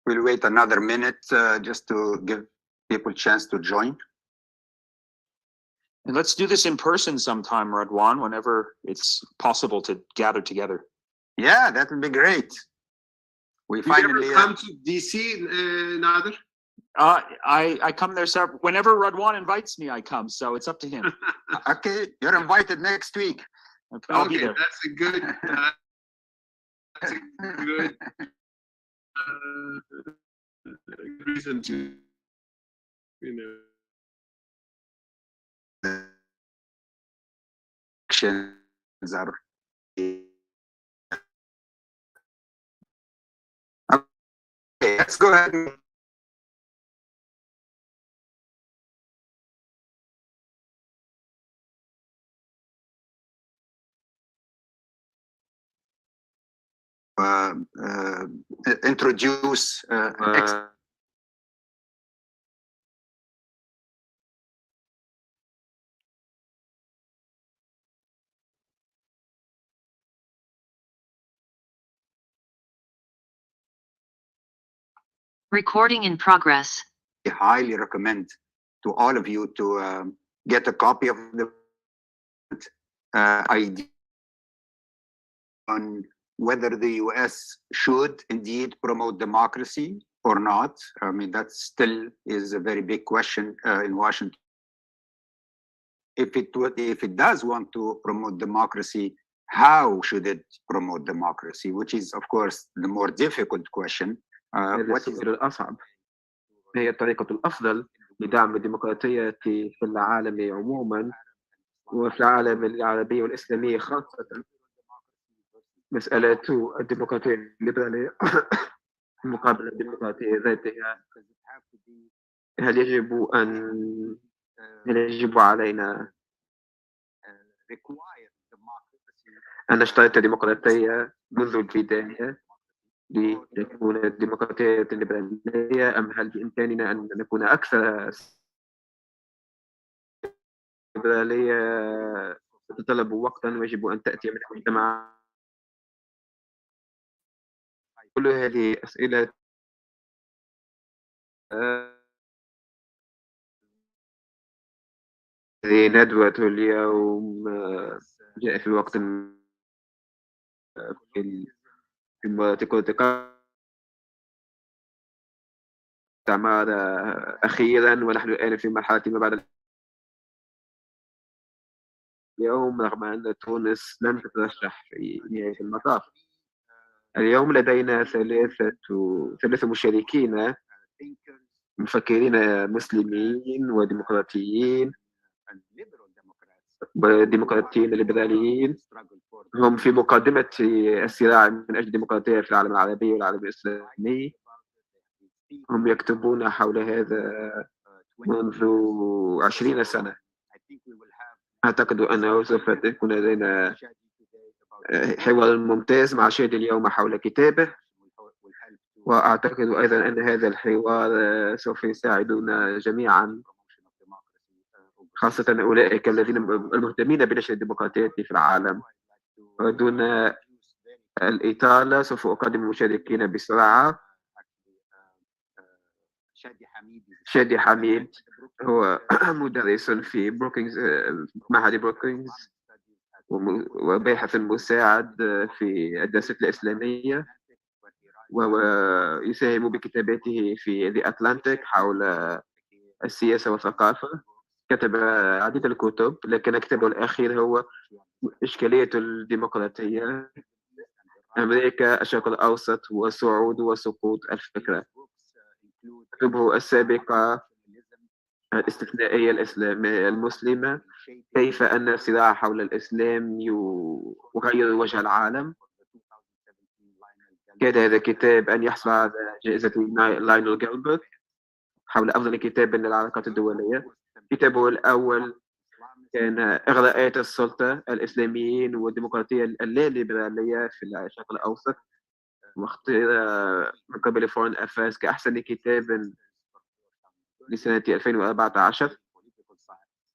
We'll wait another minute just to give people a chance to join. And let's do this in person sometime, Radwan, whenever it's possible to gather together. Yeah, that would be great. We finally come to DC, Nader. I come there whenever Radwan invites me. I come, so it's up to him. Okay, you're invited next week. I'll be there. That's a good. That's a good reason to, you know. Are okay, let's go ahead and introduce Recording in progress. I highly recommend to all of you to get a copy of the idea on whether the US should indeed promote democracy or not. I mean, that still is a very big question in Washington. If it does want to promote democracy, how should it promote democracy? Which is, of course, the more difficult question. What is الأصعب؟ هي الطريقة الأفضل لدعم الديمقراطية في العالم عموما وفي العالم العربي والإسلامي خاصة. مسألة الديمقراطية الليبرالية مقابل الديمقراطية ذاتها. هل يجب علينا أن نشترط الديمقراطية منذ البداية لتكون الديمقراطية الليبرالية، أم هل بإمكاننا أن نكون أكثر ليبرالية تتطلب وقتا ويجب أن تأتي من المجتمع؟ كل هذه أسئلة هذه ندوة اليوم جاء في الوقت في استعمار أخيرا، ونحن الآن في مرحلة ما بعد اليوم، رغم أن تونس لم تترشح في نهاية المطاف. اليوم لدينا ثلاثة مشاركين مفكرين مسلمين وديمقراطيين وديمقراطيين ليبراليين، هم في مقدمة الصراع من أجل الديمقراطية في العالم العربي والعالم الإسلامي. هم يكتبون حول هذا منذ 20 سنة. أعتقد أنه سوف تكون لدينا حوار ممتاز مع شادي اليوم حول كتابه، وأعتقد أيضا أن هذا الحوار سوف يساعدنا جميعا، خاصة أولئك الذين المهتمين بنشر الديمقراطية في العالم. ودون الإطالة سوف أقدم المشاركين بسرعة. شادي حميد هو مدرس في بروكينز، معهد بروكينز، وباحث مساعد في الدراسات الإسلامية، وهو يساهم بكتاباته في The Atlantic حول السياسة والثقافة. كتب عديد الكتب، لكن كتابه الأخير هو إشكالية الديمقراطية، أمريكا، الشرق الأوسط والصعود وسقوط الفكرة. كتبه السابقة الاستثنائية الإسلامية المسلمة، كيف أن الصراع حول الإسلام يغير وجه العالم. كاد هذا الكتاب أن يحصل على جائزة لاينل جيلبرت حول أفضل كتاب للعلاقات الدولية. كتابه الأول كان إغراءات السلطة الإسلاميين والديمقراطية الليبرالية في الشرق الأوسط، واختير من قبل فورن أفاس كأحسن كتاب لسنة 2014.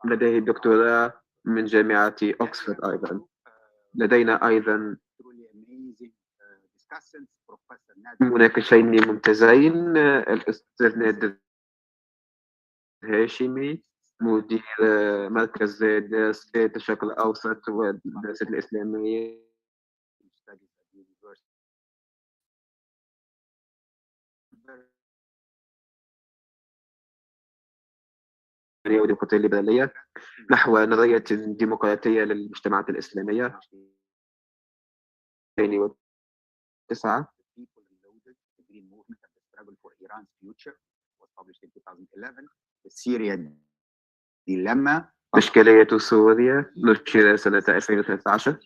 لديه دكتوراه من جامعة أكسفورد. أيضا لدينا أيضا مناقشين ممتازين. الأستاذ نادر هاشمي مدير مركز دراسات الشرق الأوسط والدراسات الإسلامية والديمقراطية الليبرالية نحو نظرية ديمقراطية للمجتمعات الإسلامية 2009. إشكالية سوريا نشر سنة 2013.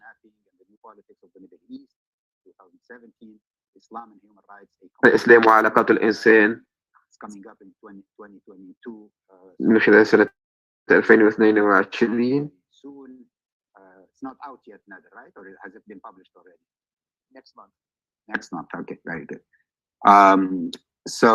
الإسلام وعلاقات الإنسان نشر سنة 2022. It's not out yet, Nader, right? Or has it been published already? Next month. Next month. Okay, very good. So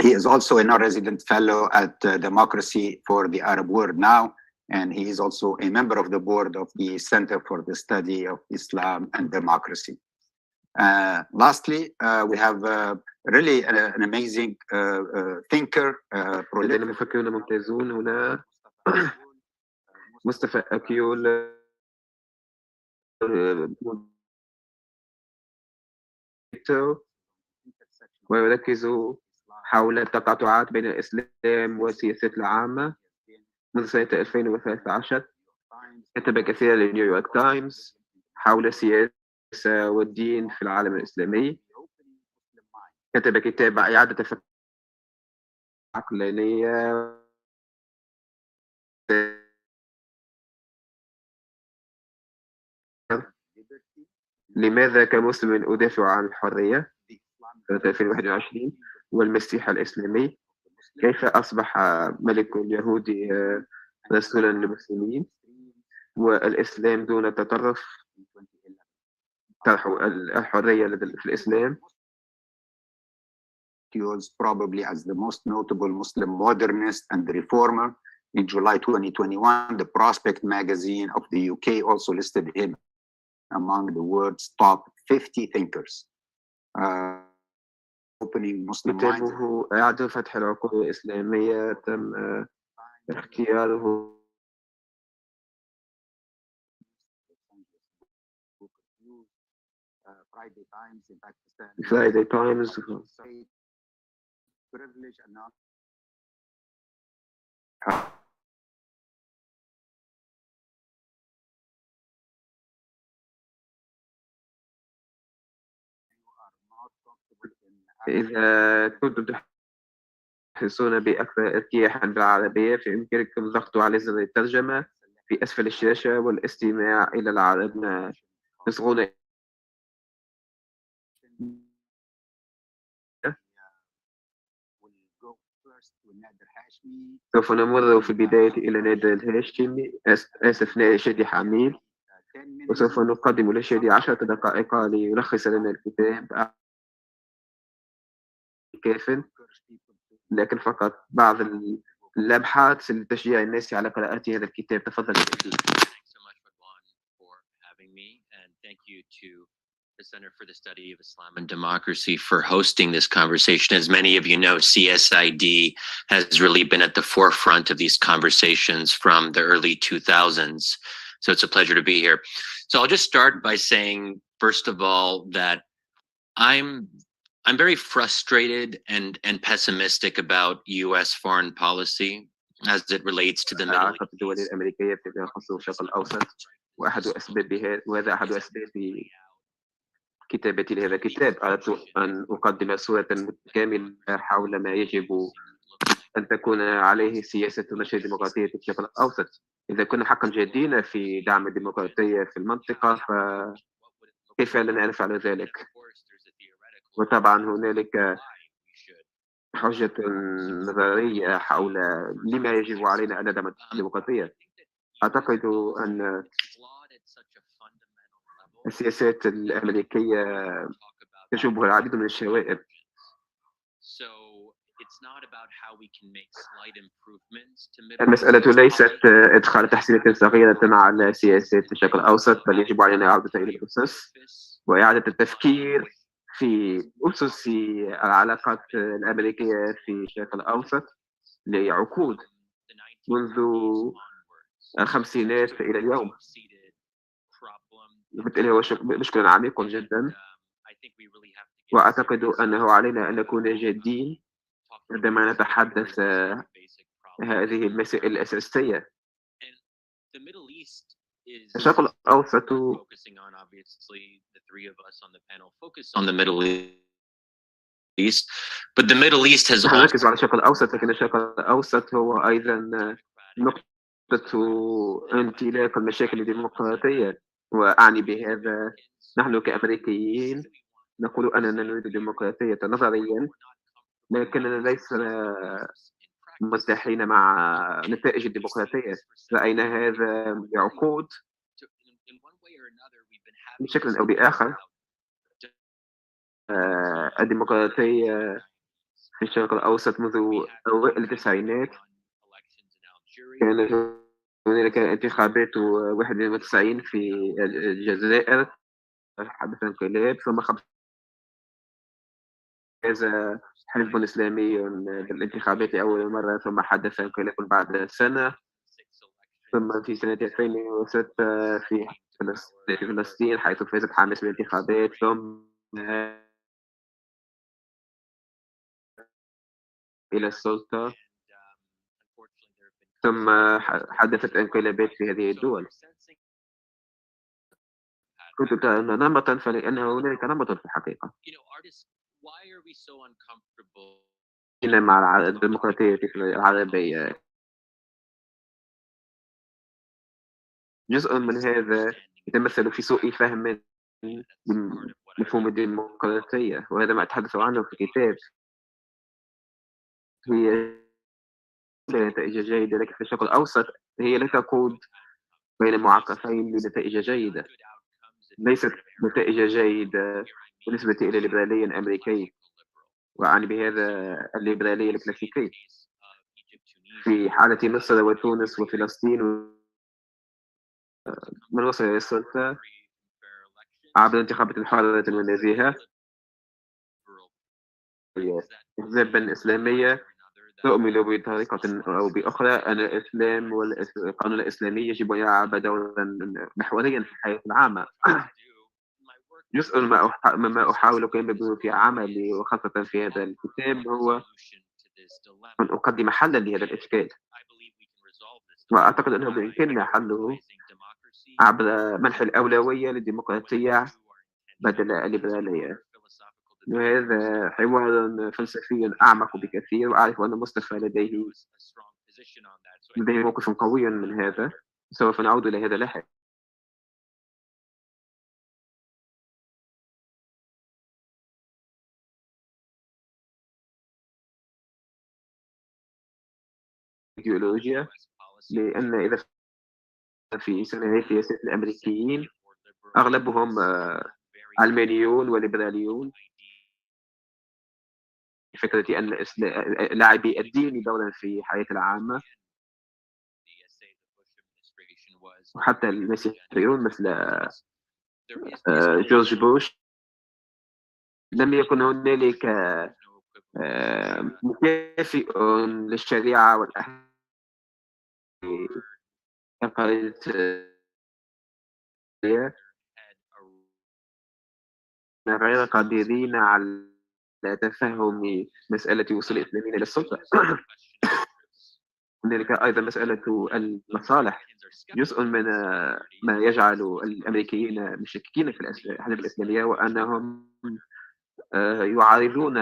he is also a non-resident fellow at Democracy for the Arab World now, and he is also a member of the board of the Center for the Study of Islam and Democracy. Lastly, we have really an amazing thinker. لدينا مفكرون ممتازون هنا. مصطفى أكيول ويركز حول التقاطعات بين الإسلام والسياسات العامة منذ سنة 2013. كتب كثيرا لنيويورك تايمز حول السياسة والدين في العالم الإسلامي. كتب كتاب إعادة الفكر العقلانية لماذا كمسلم أدافع عن الحرية سنة 2021 والمسيح الإسلامي. كيف أصبح ملك اليهودي رسولا للمسلمين والإسلام دون تطرف. طرح الحرية في الإسلام. Probably as the most notable Muslim modernist and reformer. In July 2021, the Prospect magazine of the UK also listed him among the world's top 50 thinkers. Opening Muslim minds. كتابه إعادة فتح العقول الإسلامية تم اختياره Friday Times. Privilege and not إذا كنتم تحسون بأكثر ارتياحا بالعربية فيمكنكم الضغط على زر الترجمة في أسفل الشاشة والاستماع إلى العرب. تصغون سوف نمر في البداية إلى نادر الهاشمي شادي حميد، وسوف نقدم لشادي 10 دقائق ليلخص لنا الكتاب كافٍ، لكن فقط بعض اللمحات لتشجيع الناس على قراءة هذا الكتاب. تفضل. The Center for the Study of Islam and Democracy for hosting this conversation. As many of you know, CSID has really been at the forefront of these conversations from the early 2000s. So it's a pleasure to be here. So I'll just start by saying, first of all, that I'm very frustrated and pessimistic about U.S. foreign policy as it relates to the Middle East. كتابتي لهذا الكتاب أردت أن أقدم صورة متكاملة حول ما يجب أن تكون عليه سياسة نشر الديمقراطية في الشرق الأوسط. إذا كنا حقا جادين في دعم الديمقراطية في المنطقة فكيف لنا أن نفعل ذلك؟ وطبعا هنالك حجة نظرية حول لما يجب علينا أن ندعم الديمقراطية. أعتقد أن السياسات الأمريكية تشوبها العديد من الشوائب. المسألة ليست إدخال تحسينات صغيرة على سياسات الشرق الأوسط، بل يجب علينا عودة إلى الأسس وإعادة التفكير في أسس العلاقات الأمريكية في الشرق الأوسط لعقود منذ الخمسينات إلى اليوم، وبالتالي هو مشكل عميق جدا، وأعتقد أنه علينا أن نكون جادين عندما نتحدث هذه المسائل الأساسية. الشرق الأوسط on the Middle East, but the Middle East has نحن also نركز على الشرق الأوسط، لكن الشرق الأوسط هو أيضا نقطة انطلاق المشاكل الديمقراطية، وأعني بهذا نحن كأمريكيين نقول أننا نريد الديمقراطية نظريا، لكننا ليس مرتاحين مع نتائج الديمقراطية. رأينا هذا بعقود بشكل أو بآخر. الديمقراطية في الشرق الأوسط منذ أوائل التسعينات، كانت هنالك انتخابات 91 في الجزائر، حدث انقلاب، ثم فاز حزب إسلامي بالانتخابات لأول مرة، ثم حدث انقلاب بعد سنة، ثم في سنة 2006 في فلسطين حيث فازت حماس بالانتخابات، ثم إلى السلطة، ثم حدثت انقلابات في هذه الدول. كنت نمطا فلأن هنالك نمط في الحقيقة مع الديمقراطية في العربية. جزء من هذا يتمثل في سوء فهم مفهوم الديمقراطية، وهذا ما أتحدث عنه في الكتاب. هي نتائج جيدة، لكن في الشرق الأوسط هي لا تقود بين معاقفين لنتائج جيدة، ليست نتائج جيدة بالنسبة إلى الليبرالية الأمريكي، وأعني بهذا الليبرالية الكلاسيكية. في حالة مصر وتونس وفلسطين، من وصل إلى السلطة عبر انتخابات حرة ونزيهة أحزابا إسلامية تؤمن بطريقة أو بأخرى أن الإسلام والقانون الإسلامي يجب أن يلعب دورا محوريا في الحياة العامة. جزء مما أحاول القيام به في عملي وخاصة في هذا الكتاب هو أن أقدم حلا لهذا الإشكال، وأعتقد أنه بإمكاننا حله عبر منح الأولوية للديمقراطية بدل الليبرالية. وهذا حوار فلسفي أعمق بكثير، وأعرف أن مصطفى لديه موقف قوي من هذا، سوف نعود إلى هذا لاحقا. إيديولوجيا، لأن إذا في سنوات سياسة الأمريكيين أغلبهم علمانيون وليبراليون، فكرة أن لاعبي الدين دورا في الحياة العامة، وحتى المسيحيون مثل جورج بوش لم يكن هنالك مكافئ للشريعة والأحكام غير قادرين على تفهم مسألة وصول الإسلاميين إلى السلطة. هنالك أيضا مسألة المصالح، جزء من ما يجعل الأمريكيين مشككين في الأحزاب الإسلامية وأنهم يعارضون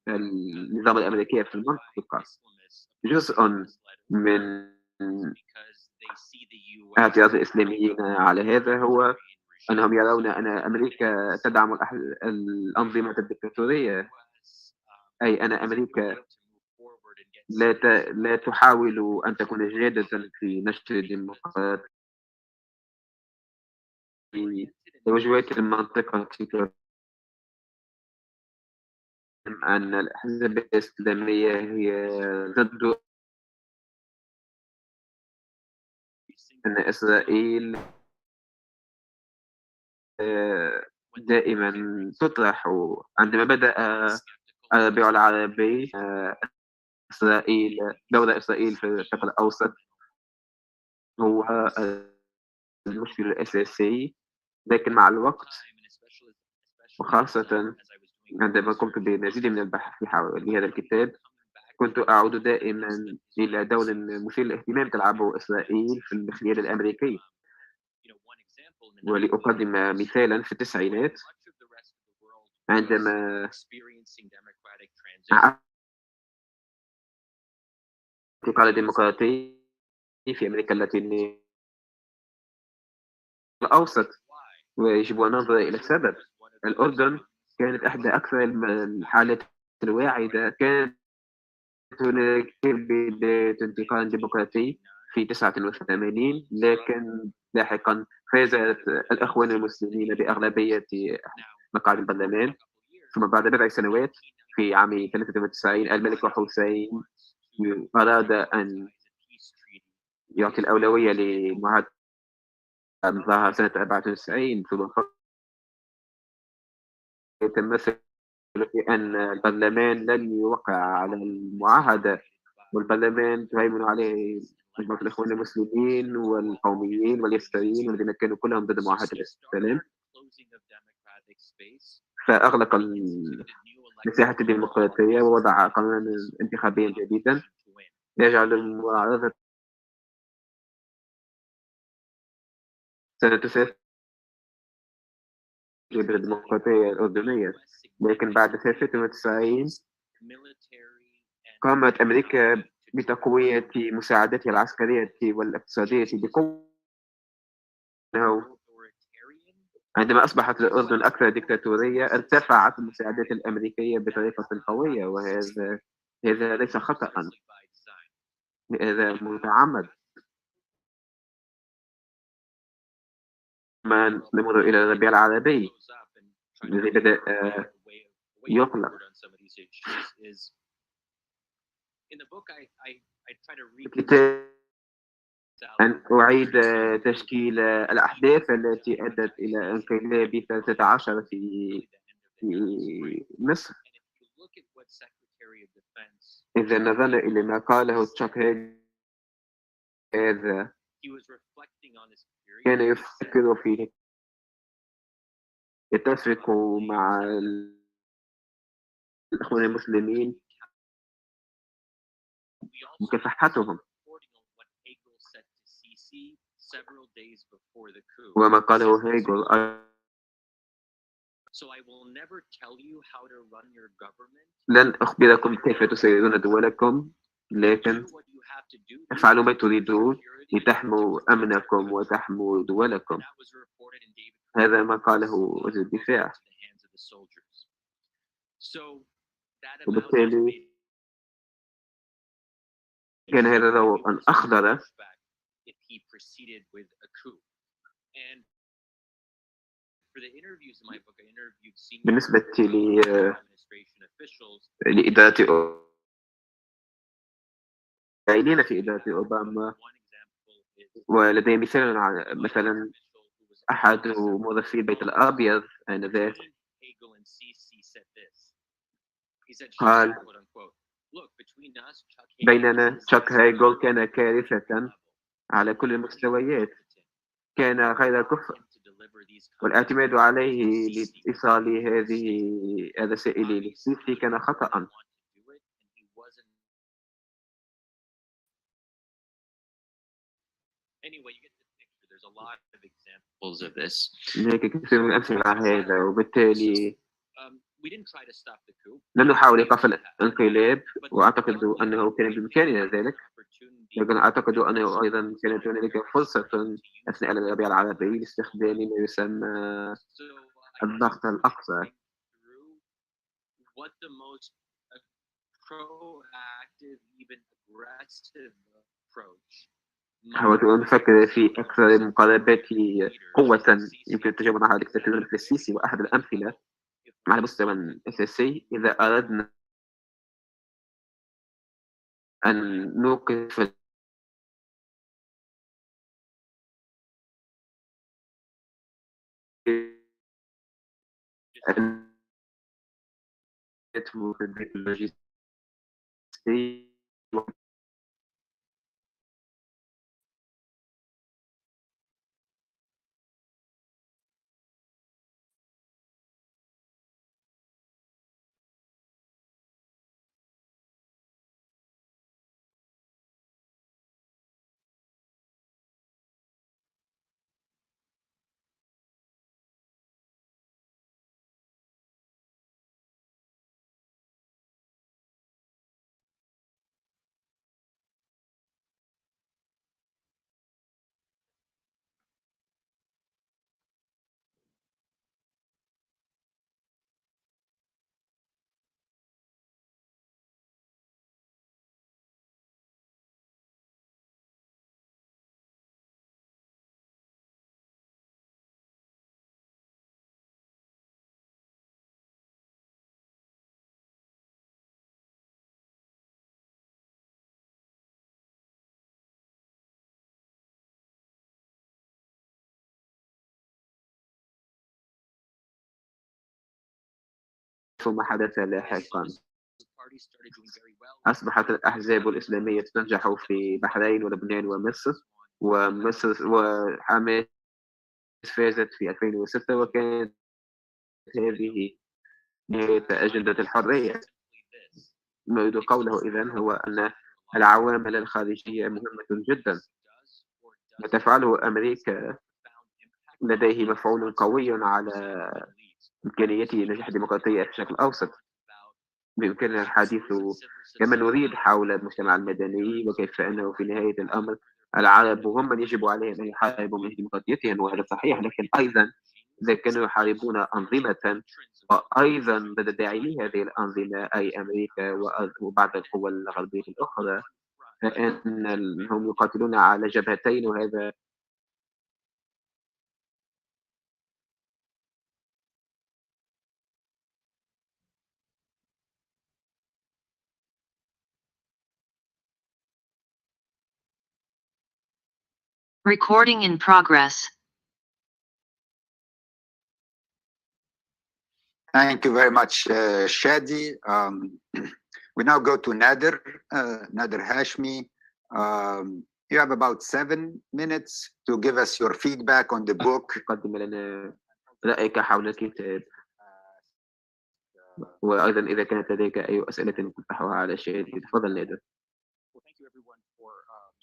النظام الأمريكي في المنطقة. جزء من اعتراض الإسلاميين على هذا هو أنهم يرون أن أمريكا تدعم الأنظمة الدكتاتورية، أي أن أمريكا لا تحاول أن تكون جادة في نشر الديمقراطية في توجهات المنطقة، أن الأحزاب الإسلامية هي ضد أن إسرائيل دائما تطرح عندما بدأ الربيع العربي. إسرائيل، دولة إسرائيل في الشرق الأوسط هو المشكل الأساسي، لكن مع الوقت وخاصة عندما قمت بمزيد من البحث لهذا الكتاب كنت أعود دائما إلى دور مثير للاهتمام تلعبه إسرائيل في الخيال الأمريكي. ولأقدم مثالا في التسعينات عندما الانتقال الديمقراطي في أمريكا اللاتينية الأوسط، ويجب أن ننظر إلى السبب. الأردن كانت إحدى أكثر الحالات الواعدة. كانت هناك بداية انتقال ديمقراطي في 89، لكن لاحقا فاز الأخوان المسلمين بأغلبية مقاعد البرلمان. ثم بعد بضع سنوات في عام 93 الملك حسين أراد أن يعطي الأولوية لمعاهدة أمضاها سنة 94، ثم يتمثل في أن البرلمان لن يوقع على المعاهدة، والبرلمان تهيمن عليه مجموعة الإخوان المسلمين والقوميين واليساريين والذين كانوا كلهم ضد معاهدة السلام. فأغلق مساحة الديمقراطية ووضع قانونا انتخابيا جديدا يجعل المعارضة ستسافر بالديمقراطية الأردنية. لكن بعد 93 قامت أمريكا بتقوية مساعدتها العسكرية والاقتصادية بقوة. عندما أصبحت الأردن أكثر ديكتاتورية ارتفعت المساعدات الأمريكية بطريقة قوية، وهذا ليس خطأ، هذا متعمد. ما نمر إلى الربيع العربي الذي بدأ يقلق. الكتاب أن أعيد تشكيل الأحداث التي أدت إلى انقلاب 13 في مصر. إذا نظرنا إلى ما قاله تشاك هيل، هذا كان يفكر في يتفق مع الإخوان المسلمين مكافحتهم، وما قاله هيجل. لن أخبركم كيف تسيرون دولكم، لكن افعلوا ما تريدون لتحموا أمنكم وتحموا دولكم. هذا ما قاله وزير الدفاع. وبالتالي كان هذا ضوءا أخضر بالنسبة لإدارة عينينا في إدارة أوباما. ولدي مثلا أحد موظفي البيت الأبيض آنذاك قال: بيننا تشاك هيجل كان كارثة على كل المستويات، كان غير كفء، والاعتماد عليه لإيصال هذا الرسائل للسيسي كان خطأ. هناك كثير من الأمثلة على هذا، وبالتالي لم نحاول إيقاف الانقلاب، وأعتقد أنه كان بإمكاننا ذلك، لكن أعتقد أنه أيضا كانت هنالك فرصة أثناء الربيع العربي لاستخدام ما يسمى الضغط الأقصى. حاولت أن أفكر في أكثر المقاربات قوة يمكن التجاوب معها دكتاتور مثل السيسي، وأحد الأمثلة على المستوى الأساسي إذا أردنا أن نوقف في البيت اللوجستي ثم حدث لاحقا. أصبحت الأحزاب الإسلامية تنجح في بحرين ولبنان ومصر، وحماس فازت في 2006، وكانت هذه نهاية أجندة الحرية. ما يريد قوله إذن هو أن العوامل الخارجية مهمة جدا، وتفعله أمريكا لديه مفعول قوي على إمكانية نجاح الديمقراطية بشكل أوسط. بإمكاننا الحديث كما نريد حول المجتمع المدني، وكيف أنه في نهاية الأمر العرب هم من يجب عليهم أن يحاربوا من ديمقراطيتهم، وهذا صحيح. لكن أيضا إذا كانوا يحاربون أنظمة، وأيضا لدى داعمي هذه الأنظمة أي أمريكا وبعض القوى الغربية الأخرى، فإنهم يقاتلون على جبهتين، وهذا Recording in progress. Thank you very much, Shadi. We now go to Nader, Nader Hashemi. You have about 7 minutes to give us your feedback on the book. قدم لنا رأيك حول الكتاب، وأيضا إذا كانت لديك أي أسئلة تطرحها على شيء تفضل نادر.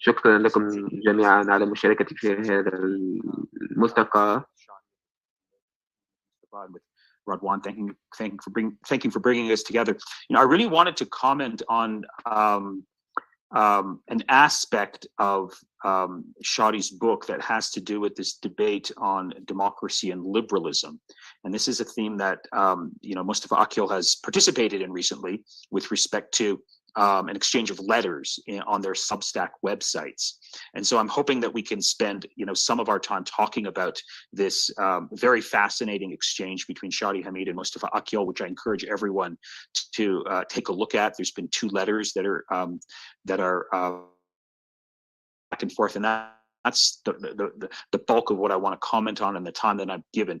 شكرا لكم جميعا على مشاركتي في هذا الملتقى. Radwan, thank you for bringing us together. You know, I really wanted to comment on an aspect of Shadi's book that has to do with this debate on democracy and liberalism, and this is a theme that you know, Mustafa Akyol has participated in recently with respect to an exchange of letters on their Substack websites. And so I'm hoping that we can spend, you know, some of our time talking about this very fascinating exchange between Shadi Hamid and Mustafa Akyol, which I encourage everyone to take a look at. There's been 2 letters that are back and forth, and that's the bulk of what I want to comment on in the time that I've given.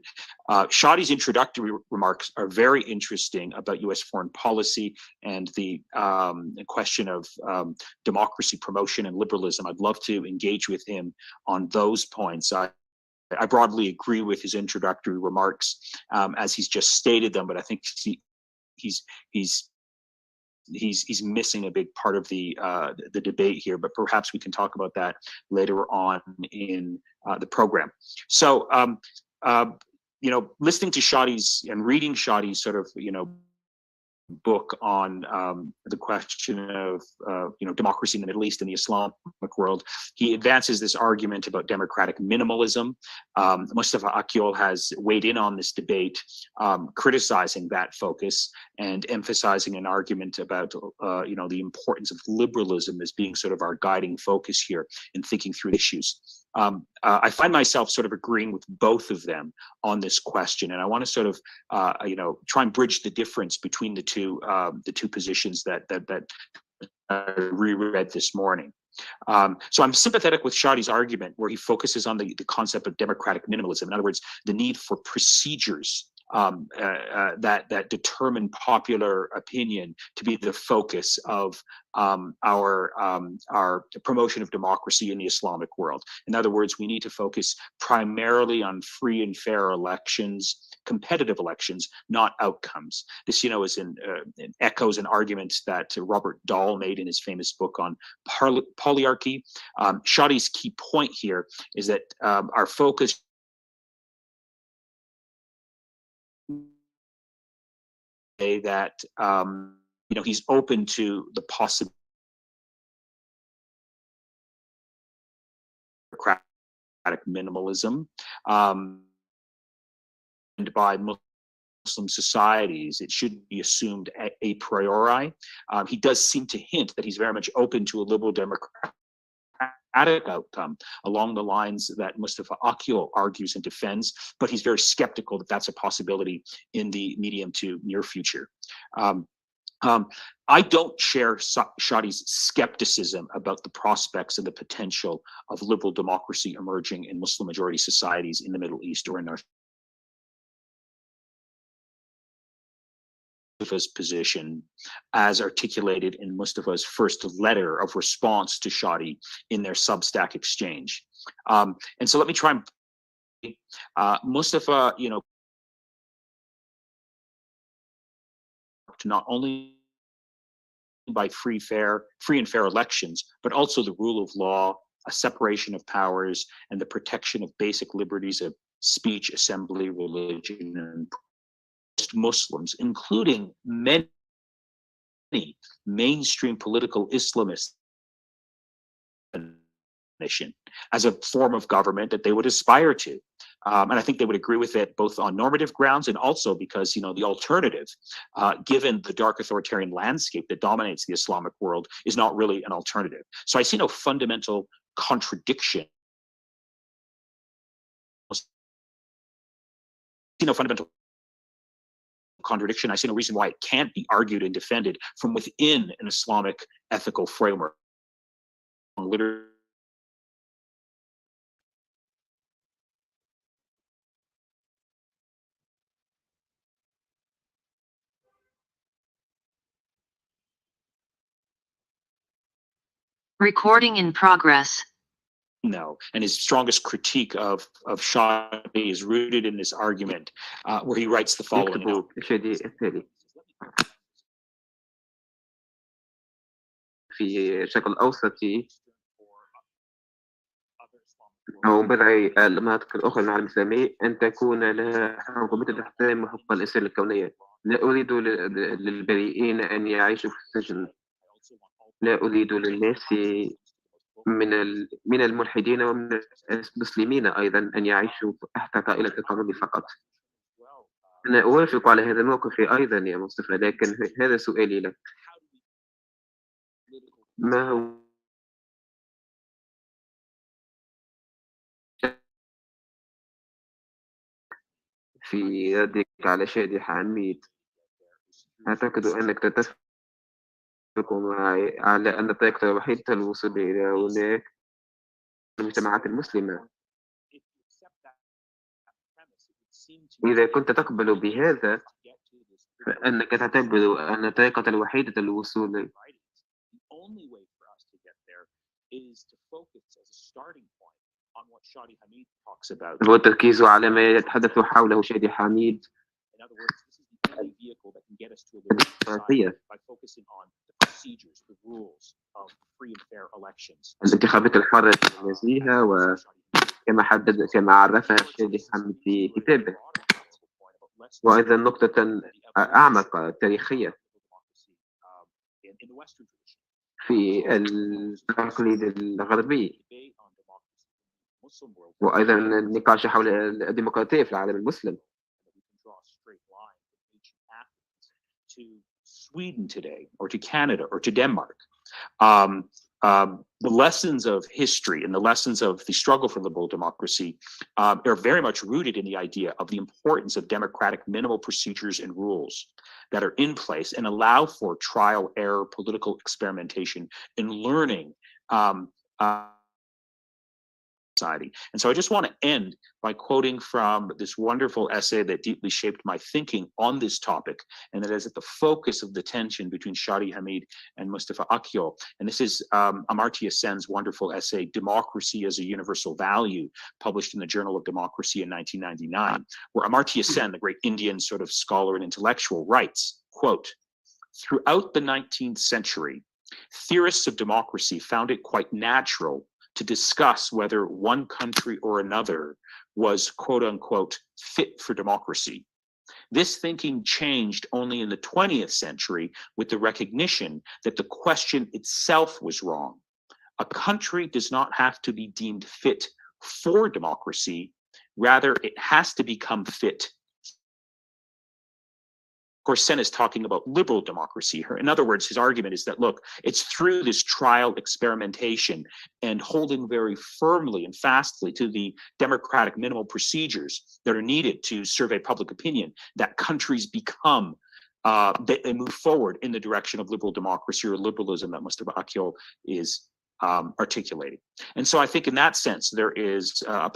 Shadi's introductory remarks are very interesting about U.S. foreign policy and the question of democracy promotion and liberalism. I'd love to engage with him on those points. I broadly agree with his introductory remarks as he's just stated them, but I think he's missing a big part of the debate here, but perhaps we can talk about that later on in the program. So, you know, listening to Shadi's and reading Shadi's sort of, you know, book on the question of you know, democracy in the Middle East and the Islamic world, he advances this argument about democratic minimalism. Mustafa Akyol has weighed in on this debate, criticizing that focus and emphasizing an argument about you know, the importance of liberalism as being sort of our guiding focus here in thinking through issues. I find myself sort of agreeing with both of them on this question, and I want to sort of you know, try and bridge the difference between the two positions that I reread this morning. So I'm sympathetic with Shadi's argument where he focuses on the concept of democratic minimalism. In other words, the need for procedures that determine popular opinion to be the focus of our promotion of democracy in the Islamic world. In other words, we need to focus primarily on free and fair elections, competitive elections, not outcomes. This, is echoes an argument that Robert Dahl made in his famous book on polyarchy. Shadi's key point here is that our focus that he's open to the possibility of democratic minimalism, and by Muslim societies, it should be assumed a priori. He does seem to hint that he's very much open to a liberal democratic outcome along the lines that Mustafa Akyol argues and defends, but he's very skeptical that that's a possibility in the medium to near future. I don't share Shadi's skepticism about the prospects and the potential of liberal democracy emerging in Muslim majority societies in the Middle East or in North Mustafa's position as articulated in Mustafa's first letter of response to Shadi in their Substack exchange. And so let me try and Mustafa, not only by free and fair elections, but also the rule of law, a separation of powers, and the protection of basic liberties of speech, assembly, religion, and Muslims, including many mainstream political Islamists, as a form of government that they would aspire to. And I think they would agree with it both on normative grounds and also because, the alternative, given the dark authoritarian landscape that dominates the Islamic world, is not really an alternative. So I see no fundamental contradiction. I see no fundamental contradiction. I see no reason why it can't be argued and defended from within an Islamic ethical framework. Recording in progress. No, and his strongest critique of Shadi is rooted in this argument, where he writes the following. في شكل أوسطي أو بدعي المناطق الأخرى من العالم الإسلامي أن تكون لها حكومة تحترم حقوق الإنسان الكونية. لا أريد للبريئين أن يعيشوا في السجن. لا أريد للناس من الملحدين ومن المسلمين أيضا أن يعيشوا تحت طائلة القانون فقط. أنا أوافق على هذا الموقف أيضا يا مصطفى، لكن هذا سؤالي لك: ما هو في ردك على شادي حميد؟ أعتقد أنك تتفق معي على أن الطريقة الوحيدة للوصول إلى هناك المجتمعات المسلمة. إذا كنت تقبل بهذا فأنك تعتبر أن الطريقة الوحيدة للوصول هو التركيز على ما يتحدث حوله شادي حميد، الانتخابات الحرة والنزيهة، كما عرفها شادي حميد في كتابه. وأيضا نقطة أعمق تاريخية في التقليد الغربي، وأيضا النقاش حول الديمقراطية في العالم المسلم. Sweden today, or to Canada, or to Denmark. The lessons of history and the lessons of the struggle for liberal democracy are very much rooted in the idea of the importance of democratic minimal procedures and rules that are in place and allow for trial, error, political experimentation, and learning society. And so I just want to end by quoting from this wonderful essay that deeply shaped my thinking on this topic, and that is at the focus of the tension between Shadi Hamid and Mustafa Akyol. And this is Amartya Sen's wonderful essay, Democracy as a Universal Value, published in the Journal of Democracy in 1999, where Amartya Sen, the great Indian sort of scholar and intellectual, writes, quote, "Throughout the 19th century, theorists of democracy found it quite natural to discuss whether one country or another was, quote unquote, fit for democracy. This thinking changed only in the 20th century with the recognition that the question itself was wrong. A country does not have to be deemed fit for democracy. Rather, it has to become fit. Of course, Sen is talking about liberal democracy here. In other words, his argument is that, look, it's through this trial experimentation and holding very firmly and fastly to the democratic minimal procedures that are needed to survey public opinion that countries become, they move forward in the direction of liberal democracy or liberalism that Mustafa Akyol is articulating. And so I think in that sense, there is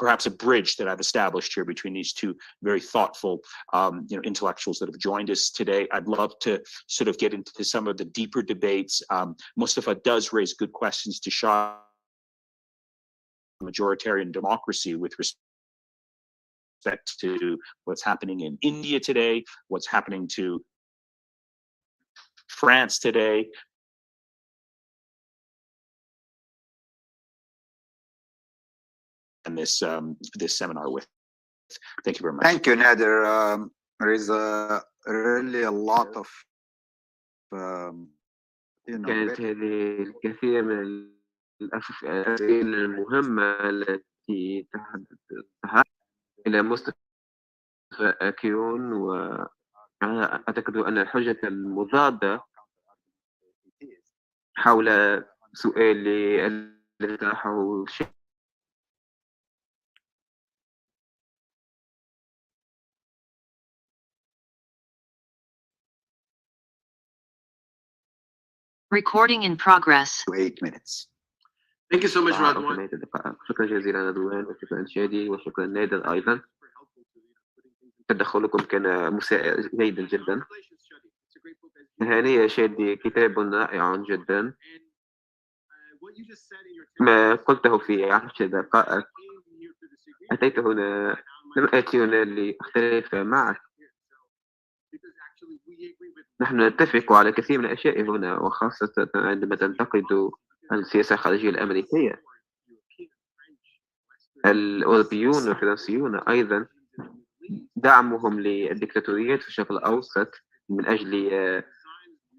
perhaps a bridge that I've established here between these two very thoughtful intellectuals that have joined us today. I'd love to sort of get into some of the deeper debates. Mustafa does raise good questions to Shah majoritarian democracy with respect to what's happening in India today, what's happening to France today, and this seminar with. Thank you very much. Thank you, Nader. There is really a lot of كانت هذه الكثير من الأسئلة المهمة التي تحدث إلى مصطفى أكيون، وأعتقد أن الحجة المضادة حول سؤال الذي طرحه Recording in progress. 8 minutes. Thank you so much, Radwan. شكرا جزيلا رضوان، وشكرا شادي، وشكرا نادر أيضا. تدخلكم كان جيدا جدا. هانية شادي، كتاب رائع جدا. ما قلته في 10 دقائق. أتيت هنا، لم آتي هنا لأختلف معك. نحن نتفق على كثير من الأشياء هنا، وخاصة عندما تنتقد السياسة الخارجية الأمريكية. الأوروبيون والفرنسيون أيضا دعمهم للدكتاتوريات في الشرق الأوسط من أجل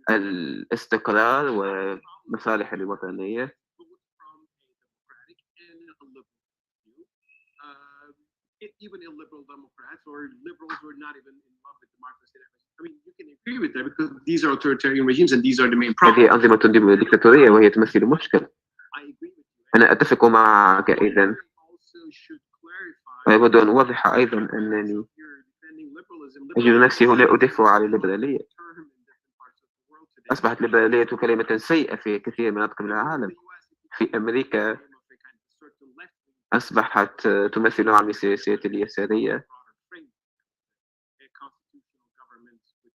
الاستقرار ومصالح الوطنية. Even illiberal Democrats or liberals who are not even in love with democracy. I mean, you can agree with that because these are authoritarian regimes and these are the main problems. هذه أنظمة ديكتاتورية وهي تمثل مشكلة. أنا أتفق معك أيضا. أود أن أوضح أيضا أنني أجد نفسي هنا أدافع عن الليبرالية. أصبحت الليبرالية كلمة سيئة في كثير من مناطق من العالم. في أمريكا أصبحت تمثل نوعا من السياسية اليسارية،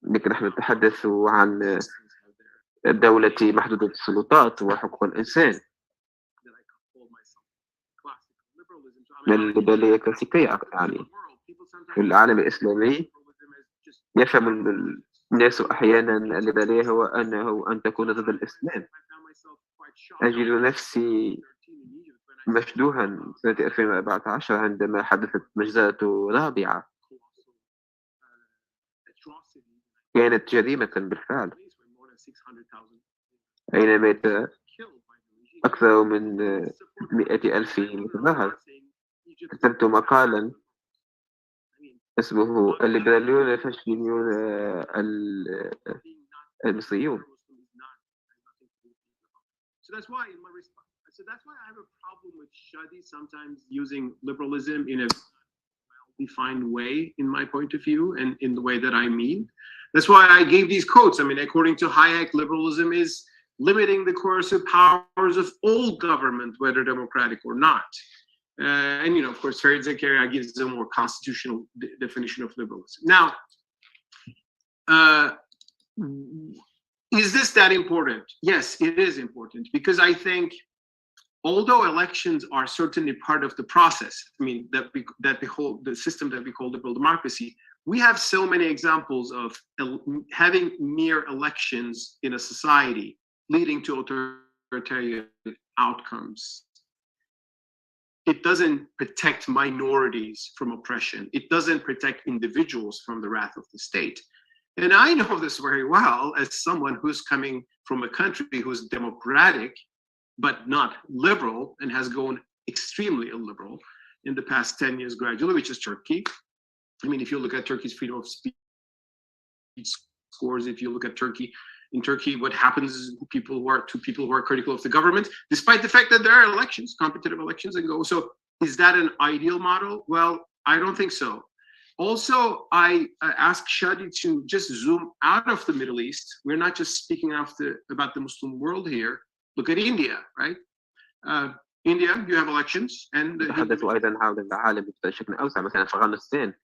لكن نحن نتحدث عن دولة محدودة السلطات وحقوق الإنسان. الليبرالية كلاسيكية يعني. في العالم الإسلامي يفهم الناس أحيانا الليبرالية هو أن تكون ضد الإسلام. أجد نفسي مشدوها سنة 2014 عندما حدثت مجزرة رابعة. كانت جريمة بالفعل، أين مات أكثر من 100,000 متظاهر. كتبت مقالا اسمه الليبراليون الفاشيون المصريون. So that's why I have a problem with Shadi sometimes using liberalism in a well-defined way, in my point of view, and in the way that I mean. That's why I gave these quotes. I mean, according to Hayek, liberalism is limiting the coercive powers of all government, whether democratic or not. And of course, Farid Zakaria gives a more constitutional definition of liberalism. Now, is this that important? Yes, it is important, because I think although elections are certainly part of the process, I mean, the system that we call liberal democracy, we have so many examples of having mere elections in a society leading to authoritarian outcomes. It doesn't protect minorities from oppression. It doesn't protect individuals from the wrath of the state. And I know this very well as someone who's coming from a country who's democratic, but not liberal, and has gone extremely illiberal in the past 10 years gradually, which is Turkey. I mean, if you look at Turkey's freedom of speech scores, if you look at Turkey, in Turkey, what happens is people who are critical of the government, despite the fact that there are elections, competitive elections, and go. So is that an ideal model? Well, I don't think so. Also, I asked Shadi to just zoom out of the Middle East. We're not just speaking about the Muslim world here. Look at India, right? India, you have elections, and تحدثوا أيضا حول العالم بشكل أوسع. مثلا في أفغانستان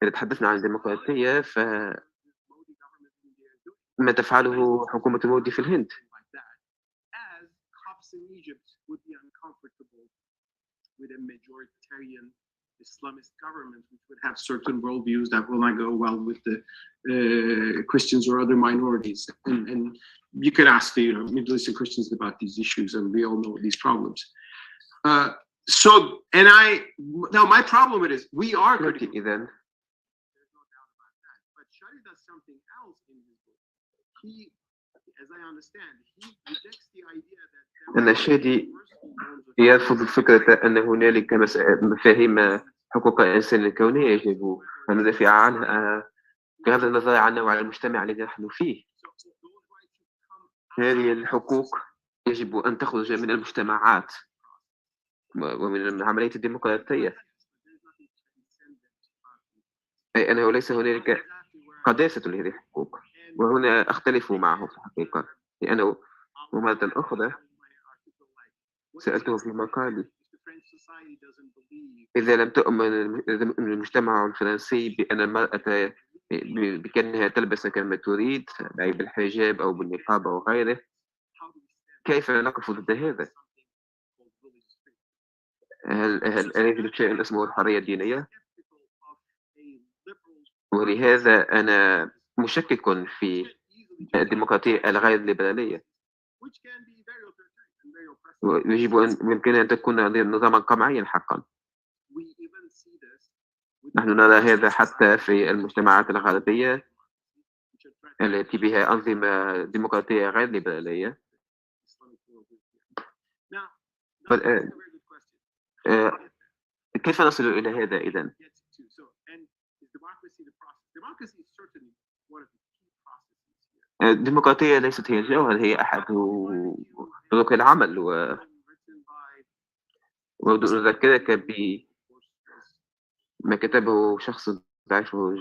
إذا تحدثنا عن الديمقراطية فما تفعله حكومة مودي في الهند. Islamist government, which would have certain worldviews that will not go well with the Christians or other minorities, and you could ask the Middle Eastern Christians about these issues, and we all know these problems. Now my problem is we are critical. There's no doubt about that. But Shadi does something else in his book. He, as I understand, he rejects the idea that أن شادي يرفض فكرة أن هنالك مفاهيم حقوق الإنسان الكونية يجب أن ندافع عنها بغض النظر عن نوع المجتمع الذي نحن فيه. هذه الحقوق يجب أن تخرج من المجتمعات ومن عملية الديمقراطية، أي أنه ليس هنالك قداسة لهذه الحقوق. وهنا أختلف معه في الحقيقة، لأنه ومرة أخرى سألته في مقالي: إذا لم تؤمن المجتمع الفرنسي بأن المرأة بأنها تلبس كما تريد، أي بالحجاب أو بالنقاب أو غيره، كيف نقف ضد هذا؟ هل يوجد شيء اسمه الحرية الدينية؟ ولهذا أنا مشكك في الديمقراطية الغير ليبرالية. يجب أن يمكن أن تكون نظاما قمعيا حقا. نحن نرى هذا حتى في المجتمعات الغربية التي بها أنظمة ديمقراطية غير ليبرالية. فالآن كيف نصل إلى هذا إذن؟ الديمقراطية ليست هي الجوهر، هي أحد طرق العمل. وأذكرك بما كتبه شخص تعرفه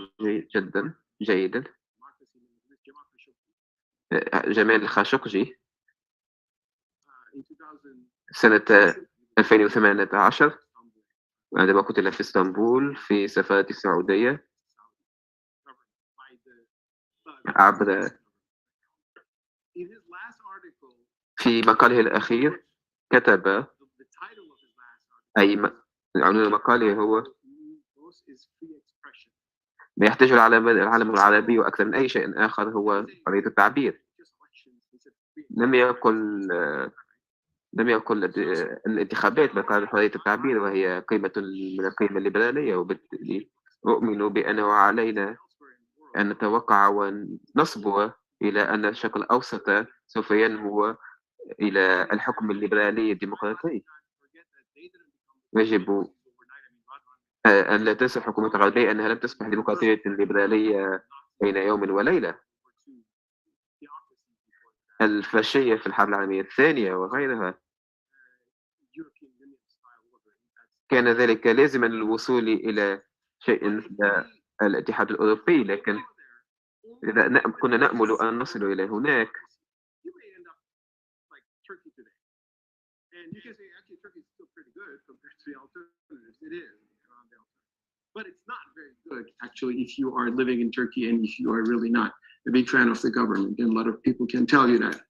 جيدا جمال الخاشقجي سنة 2018 عندما قتل في اسطنبول في سفارة السعودية عبر. في مقاله الأخير كتب، أي عنوان مقاله هو: ما يحتاج العالم العربي وأكثر من أي شيء آخر هو حرية التعبير. لم يقل الانتخابات، بل قال حرية التعبير، وهي قيمة من القيمة الليبرالية. وبالتالي أؤمن بأنه علينا أن نتوقع ونصبو إلى أن الشرق الأوسط سوف ينمو إلى الحكم الليبرالي الديمقراطي. يجب أن لا تنسى الحكومة الغربية أنها لم تصبح ديمقراطية ليبرالية بين يوم وليلة. الفاشية في الحرب العالمية الثانية وغيرها كان ذلك لازما للوصول إلى شيء مثل الاتحاد الأوروبي، لكن إذا كنا نأمل أن نصل إلى هناك good compared to the alternatives. It is around the alternatives. But it's not very good, actually, if you are living in Turkey and if you are really not a big fan of the government. And a lot of people can tell you that.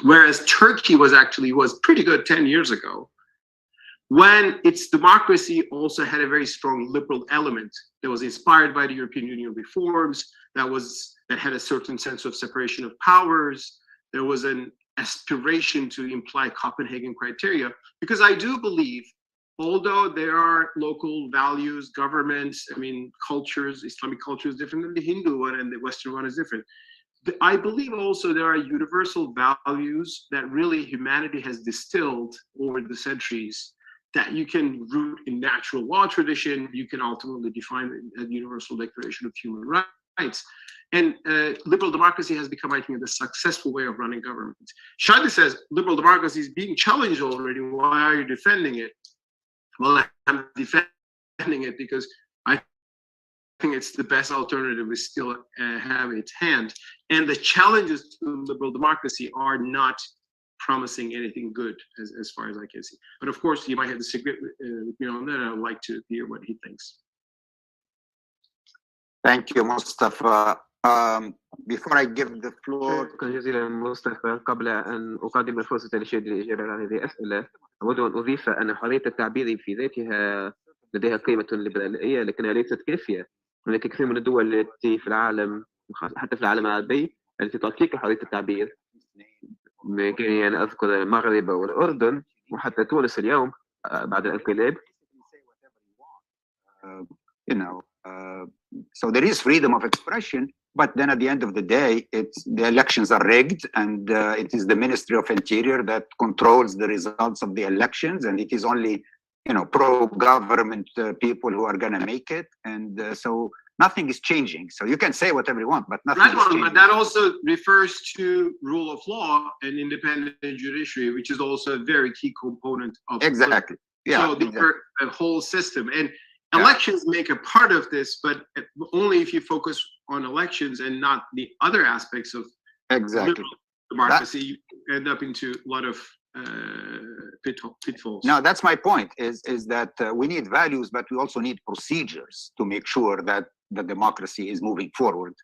Whereas Turkey was pretty good 10 years ago, when its democracy also had a very strong liberal element that was inspired by the European Union reforms, that had a certain sense of separation of powers. There was an aspiration to imply Copenhagen criteria, because I do believe, although there are local values, governments, cultures, Islamic culture is different than the Hindu one and the Western one is different. I believe also there are universal values that really humanity has distilled over the centuries that you can root in natural law tradition. You can ultimately define a universal declaration of human rights. And liberal democracy has become, I think, the successful way of running government. Shadi says liberal democracy is being challenged already. Why are you defending it? Well, I'm defending it because I think it's the best alternative we still have at hand. And the challenges to liberal democracy are not promising anything good as far as I can see. But of course, you might have disagreed with me on that. I would like to hear what he thinks. Thank you, Mustafa. Before I give the floor, شكرا جزيلا مصطفى. قبل أن أقدم الفرصة لشادي للإجابة على هذه الأسئلة، أود أن أضيف أن حرية التعبير في ذاتها لديها قيمة ليبرالية، لكنها ليست كافية. هناك كثير من الدول التي في العالم، حتى في العالم العربي، التي تعطيك حرية التعبير. بإمكاني أن أذكر المغرب والأردن وحتى تونس اليوم بعد الانقلاب. So there is freedom of expression, but then at the end of the day, the elections are rigged, and it is the Ministry of Interior that controls the results of the elections, and it is only, pro-government people who are going to make it, and so nothing is changing. So you can say whatever you want, but nothing is changing. But that also refers to rule of law and independent judiciary, which is also a very key component of exactly. Yeah. So the whole system. And elections make a part of this, but only if you focus on elections and not the other aspects of exactly democracy. You end up into a lot of pitfalls. No, that's my point. Is that we need values, but we also need procedures to make sure that the democracy is moving forward.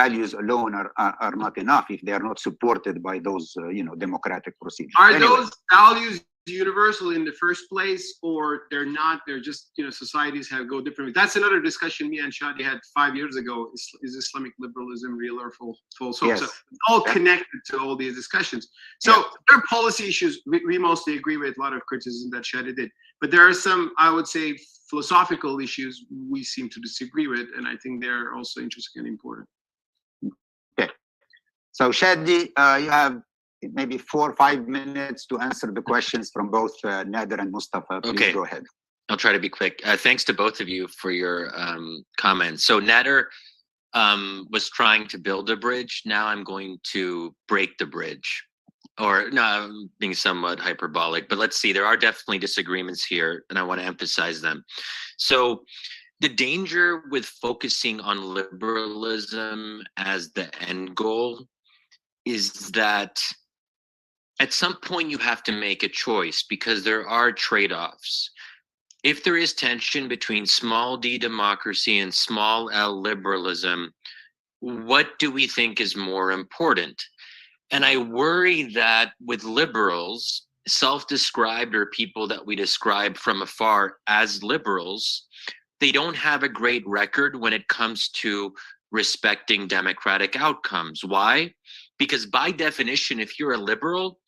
Values alone are not enough if they are not supported by those democratic procedures. Are those values universal in the first place, or they're not? They're just societies go differently. That's another discussion me and Shadi had 5 years ago. Is Islamic liberalism real or false? Yes. So it's all connected to all these discussions. So there are policy issues. We mostly agree with a lot of criticism that Shadi did, but there are some, I would say, philosophical issues we seem to disagree with, and I think they're also interesting and important. Okay. So Shadi, you have maybe 4 or 5 minutes to answer the questions from both Nader and Mustafa. Please go ahead. I'll try to be quick. Thanks to both of you for your comments. So Nader was trying to build a bridge. Now I'm going to break the bridge. Or no, I'm being somewhat hyperbolic, but let's see. There are definitely disagreements here, and I want to emphasize them. So the danger with focusing on liberalism as the end goal is that at some point you have to make a choice, because there are trade-offs. If there is tension between small d democracy and small l liberalism, what do we think is more important? And I worry that with liberals, self-described or people that we describe from afar as liberals, they don't have a great record when it comes to respecting democratic outcomes. Why? Because by definition, if you're a liberal,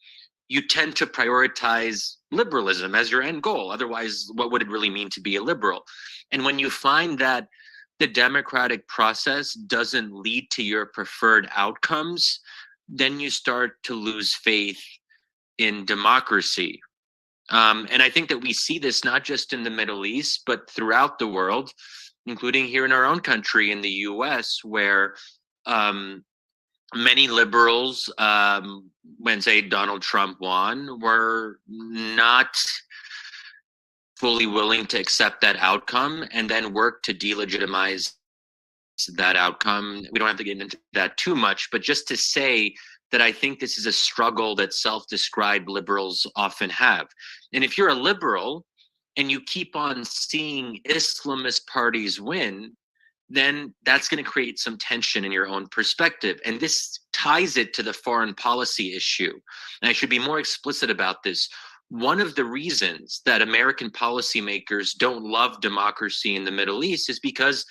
you tend to prioritize liberalism as your end goal. Otherwise, what would it really mean to be a liberal? And when you find that the democratic process doesn't lead to your preferred outcomes, then you start to lose faith in democracy. And I think that we see this not just in the Middle East, but throughout the world, including here in our own country, in the US, where many liberals, when, say, Donald Trump won, were not fully willing to accept that outcome and then work to delegitimize that outcome. We don't have to get into that too much, but just to say that I think this is a struggle that self-described liberals often have. And if you're a liberal and you keep on seeing Islamist parties win, then that's going to create some tension in your own perspective. And this ties it to the foreign policy issue. And I should be more explicit about this. One of the reasons that American policymakers don't love democracy in the Middle East is because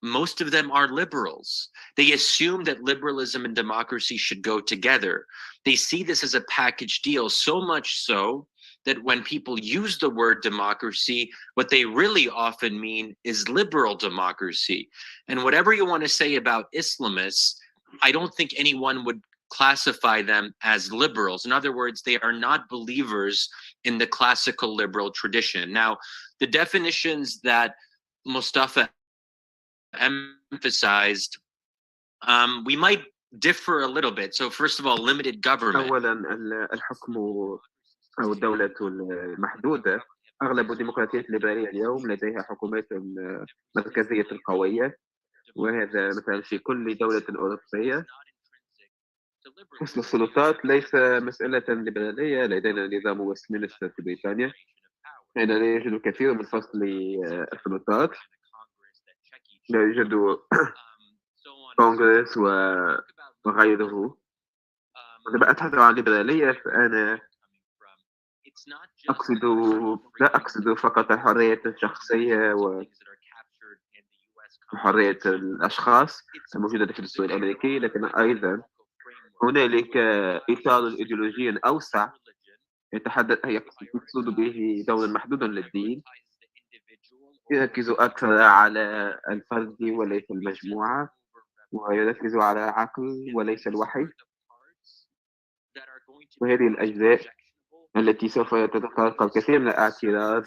most of them are liberals. They assume that liberalism and democracy should go together. They see this as a package deal, so much so that when people use the word democracy, what they really often mean is liberal democracy. And whatever you want to say about Islamists, I don't think anyone would classify them as liberals. In other words, they are not believers in the classical liberal tradition. Now, the definitions that Mustafa emphasized, we might differ a little bit. So first of all, limited government. أولا الحكم أو الدولة المحدودة. أغلب الديمقراطيات الليبرالية اليوم لديها حكومات مركزية قوية، وهذا مثلا في كل دولة أوروبية. فصل السلطات ليس مسألة ليبرالية. لدينا نظام ويستمنستر في بريطانيا، هنا لا يوجد الكثير من فصل السلطات. لا يوجد كونغرس وغيره. عندما أتحدث عن الليبرالية فأنا لا أقصد فقط الحرية الشخصية وحرية الأشخاص الموجودة في السوق الأمريكي، لكن أيضا هنالك إطار إيديولوجي أوسع يقصد به دور محدود للدين، يركز أكثر على الفرد وليس المجموعة، ويركز على العقل وليس الوحي. وهذه الأجزاء التي سوف تتلقى الكثير من الاعتراض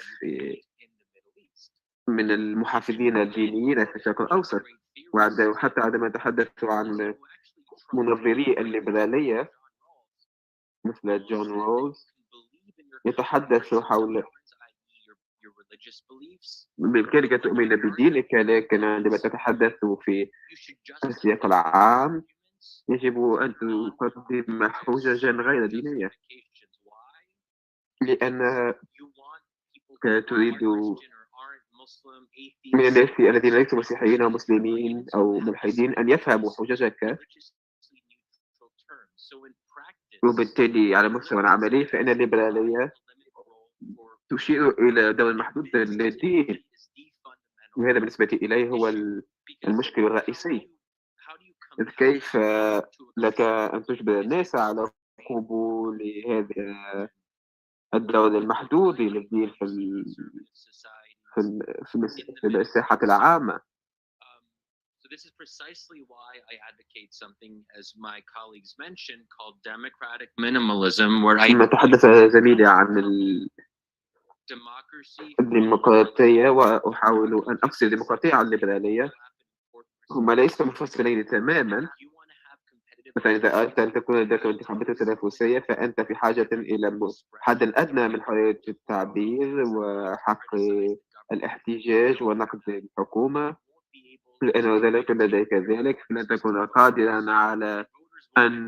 من المحافظين الدينيين في الشرق الأوسط. وحتى عندما تحدثوا عن منظري الليبرالية مثل جون رولز يتحدث حول بإمكانك تؤمن بدينك، لكن عندما تتحدث في السياق العام يجب أن تقدم حججا غير دينية، لأنك تريد من الناس الذين ليسوا مسيحيين أو مسلمين أو ملحدين أن يفهموا حججك. وبالتالي على مستوى العملي فإن الليبرالية تشير إلى دور محدود للدين، وهذا بالنسبة إلي هو المشكل الرئيسي. إذ كيف لك أن تجبر الناس على قبول هذا الدور المحدود للدين في الساحة العامة؟ So this is precisely why I advocate something, as my colleagues mentioned, called democratic minimalism, where I تحدث زميلي عن الديمقراطية وأحاول أن أفصل الديمقراطية عن الليبرالية. هما ليسوا منفصلين تماما. مثلا إذا أردت أن تكون لديك انتخابات تنافسية فأنت في حاجة إلى حد أدنى من حرية التعبير وحق الاحتجاج ونقد الحكومة. لأن ذلك لديك ذلك فلن تكون قادرا على أن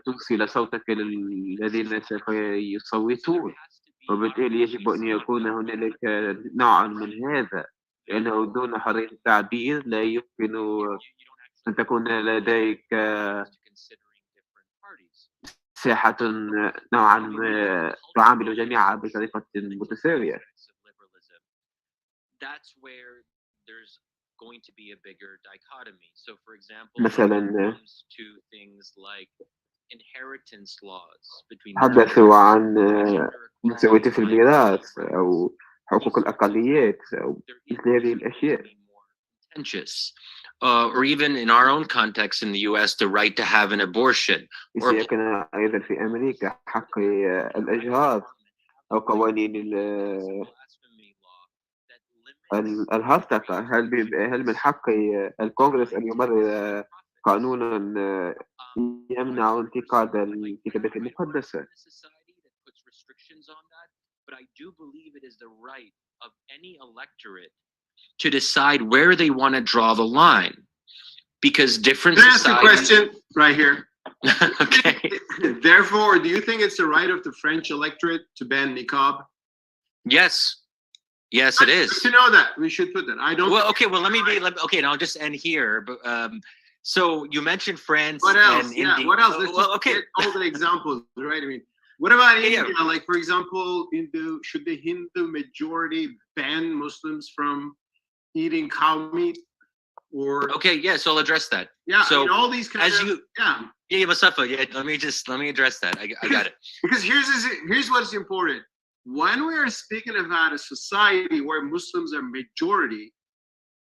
توصل صوتك للذين سوف يصوتون، وبالتالي يجب أن يكون هنالك نوع من هذا، لأنه دون حرية التعبير لا يمكن أن تكون لديك ساحة نوعا ما تعامل الجميع بطريقة متساوية. going to be a bigger dichotomy. So for example, مثلا to things like inheritance laws between تحدثوا عن مساواة في الميراث أو حقوق الأقليات أو مثل هذه الأشياء. Or even in our own context in the US, the right to have an abortion. يمكن أيضا في أمريكا حق الإجهاض أو قوانين الهرطقة. هل من حق الكونغرس أن يمرر قانونا يمنع انتقاد الكتابات المقدسة؟ But I do believe it is the right of any electorate to decide where they want to draw the line, because different societies. Can I ask a question right here? Okay. Therefore, do you think it's the right of the French electorate to ban niqab? Yes. Yes, it is. To know that, we should put that. I don't. Well, okay. Well, okay, and I'll just end here. But so you mentioned France What else? and Yeah. India. What else? Let's Well, just okay. get all the examples, right? I mean, what about Yeah, India? yeah. Like, for example, should the Hindu majority ban Muslims from eating cow meat? Or Okay. Yeah. So I'll address that. yeah, So I mean, all these kind as of you, yeah. yeah, Mustafa. Yeah. Let me address that. I got it. Because here's what's important. When we are speaking about a society where Muslims are majority,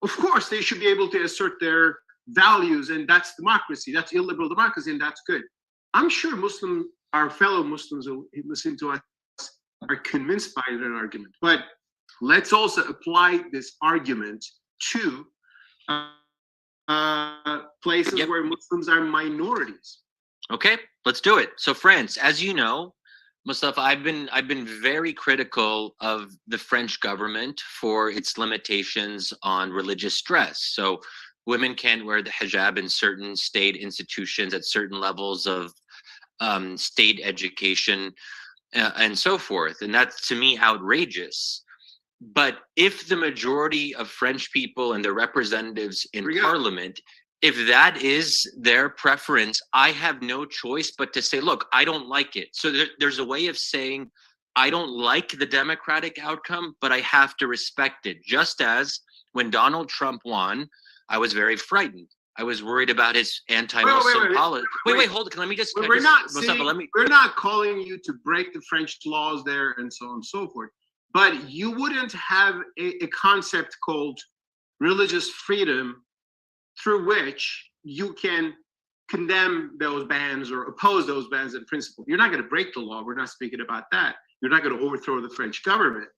of course they should be able to assert their values, and that's democracy. That's illiberal democracy, and that's good. I'm sure our fellow Muslims who listen to us are convinced by that argument. But let's also apply this argument to places Yep. where Muslims are minorities. Okay, let's do it. So France, as you know, Mustafa, I've been very critical of the French government for its limitations on religious dress. So women can't wear the hijab in certain state institutions at certain levels of state education and so forth. And that's, to me, outrageous. But if the majority of French people and their representatives in parliament, if that is their preference, I have no choice but to say, look, I don't like it. So there's a way of saying, I don't like the democratic outcome, but I have to respect it. Just as when Donald Trump won, I was very frightened. I was worried about his anti-Muslim policy. Wait, hold it. Let me just. We're not calling you to break the French laws there and so on and so forth. But you wouldn't have a concept called religious freedom through which you can condemn those bans or oppose those bans in principle. You're not going to break the law. We're not speaking about that. You're not going to overthrow the French government.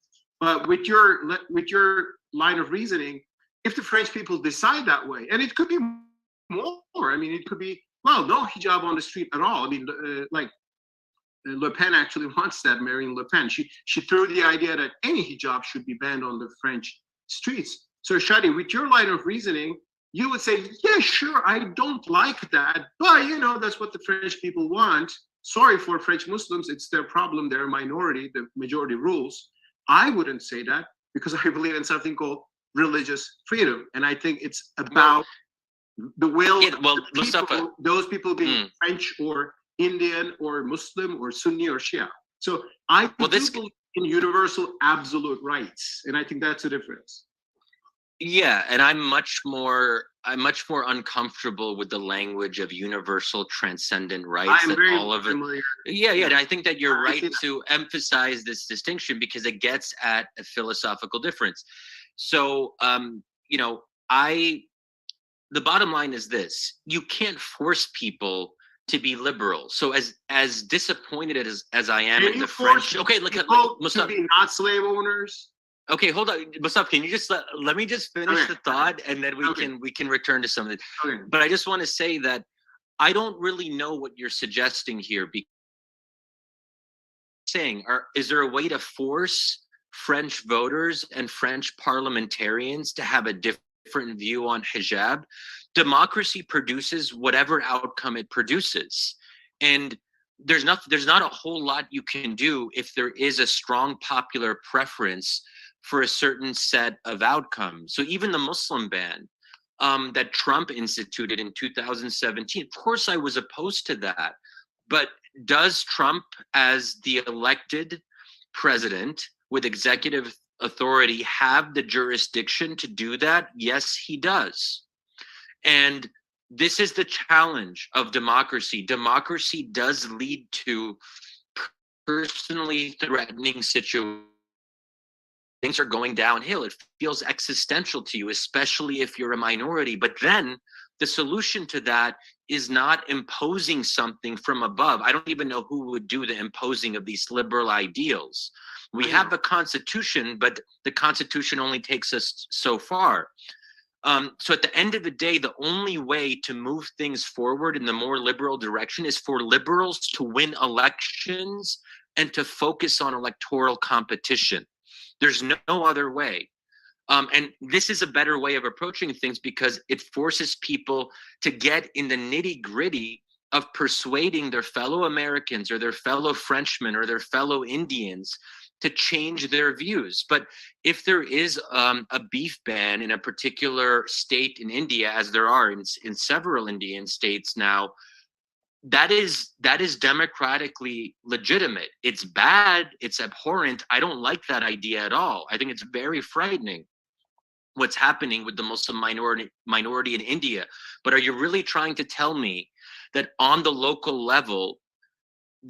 But with your line of reasoning, if the French people decide that way, and it could be more, I mean, it could be, well, no hijab on the street at all. I mean, like Le Pen actually wants that, Marine Le Pen. She threw the idea that any hijab should be banned on the French streets. So Shadi, with your line of reasoning, you would say, yeah, sure, I don't like that, but that's what the French people want. Sorry for French Muslims, it's their problem, they're a minority, the majority rules. I wouldn't say that because I believe in something called religious freedom. And I think it's about the will of the people, those people being French or Indian or Muslim or Sunni or Shia. So I believe in universal absolute rights. And I think that's the difference. Yeah, and I'm much more uncomfortable with the language of universal transcendent rights. I'm very familiar. Yeah, and I think that you're right to emphasize this distinction because it gets at a philosophical difference. So, the bottom line is this: you can't force people to be liberal. So, as disappointed as I am in the French, okay, look at to be not slave owners. Okay, hold on, Mustafa. Can you just let me just finish the thought, and then we can return to some of it. Okay. But I just want to say that I don't really know what you're suggesting here. Is there a way to force French voters and French parliamentarians to have a different view on hijab? Democracy produces whatever outcome it produces, and there's not a whole lot you can do if there is a strong popular preference for a certain set of outcomes. So even the Muslim ban that Trump instituted in 2017, of course I was opposed to that. But does Trump, as the elected president with executive authority, have the jurisdiction to do that? Yes, he does. And this is the challenge of democracy. Democracy does lead to personally threatening situations. Things are going downhill. It feels existential to you, especially if you're a minority. But then the solution to that is not imposing something from above. I don't even know who would do the imposing of these liberal ideals. We have a constitution, but the constitution only takes us so far. So at the end of the day, the only way to move things forward in the more liberal direction is for liberals to win elections and to focus on electoral competition. There's no other way. And this is a better way of approaching things because it forces people to get in the nitty-gritty of persuading their fellow Americans or their fellow Frenchmen or their fellow Indians to change their views. But if there is a beef ban in a particular state in India, as there are in several Indian states now, that is democratically legitimate. It's bad, it's abhorrent. I don't like that idea at all. I think it's very frightening what's happening with the Muslim minority in India. But are you really trying to tell me that on the local level,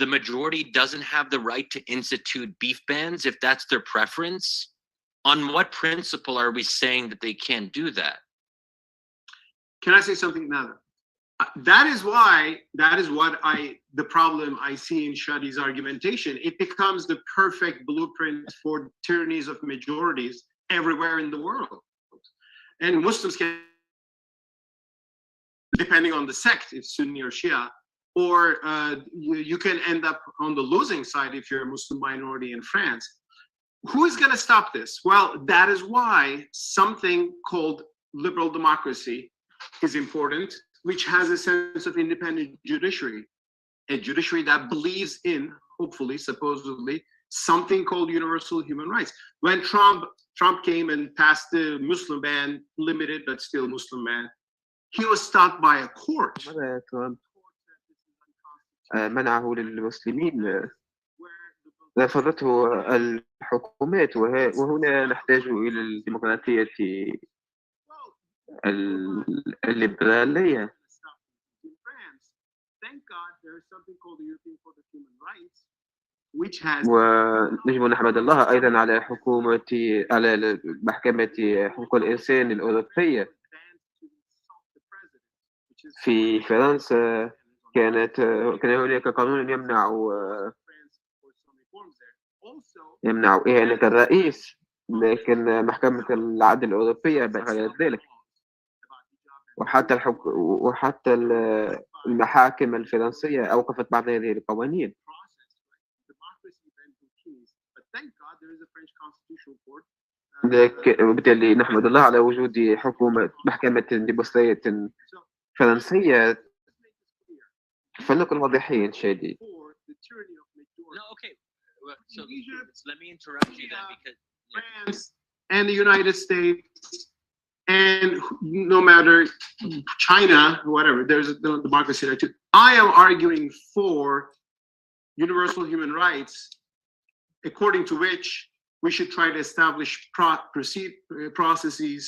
the majority doesn't have the right to institute beef bans if that's their preference? On what principle are we saying that they can't do that? Can I say something now? That is the problem I see in Shadi's argumentation. It becomes the perfect blueprint for tyrannies of majorities everywhere in the world. And Muslims can, depending on the sect, if Sunni or Shia, or you can end up on the losing side if you're a Muslim minority in France. Who is going to stop this? Well, that is why something called liberal democracy is important, which has a sense of independent judiciary, a judiciary that believes in, hopefully, supposedly, something called universal human rights. When Trump came and passed the Muslim ban, limited but still Muslim ban, he was stopped by a court. منعه للمسلمين، رفضته الحكومات، وهنا نحتاج إلى الديمقراطية الليبرالية. ونجب أن نحمد الله أيضا على على محكمة حقوق الإنسان الأوروبية. في فرنسا كان هناك قانون يمنع إهانة الرئيس، لكن محكمة العدل الأوروبية غيرت ذلك، وحتى المحاكم الفرنسية أوقفت بعض هذه القوانين. وبالتالي نحمد الله على وجود محكمة ديمقراطية فرنسية. فلنكن واضحين شادي. No, okay. So let me interrupt you then, because France and the United States and no matter China, whatever, there's a democracy there too. I am arguing for universal human rights, according to which we should try to establish processes,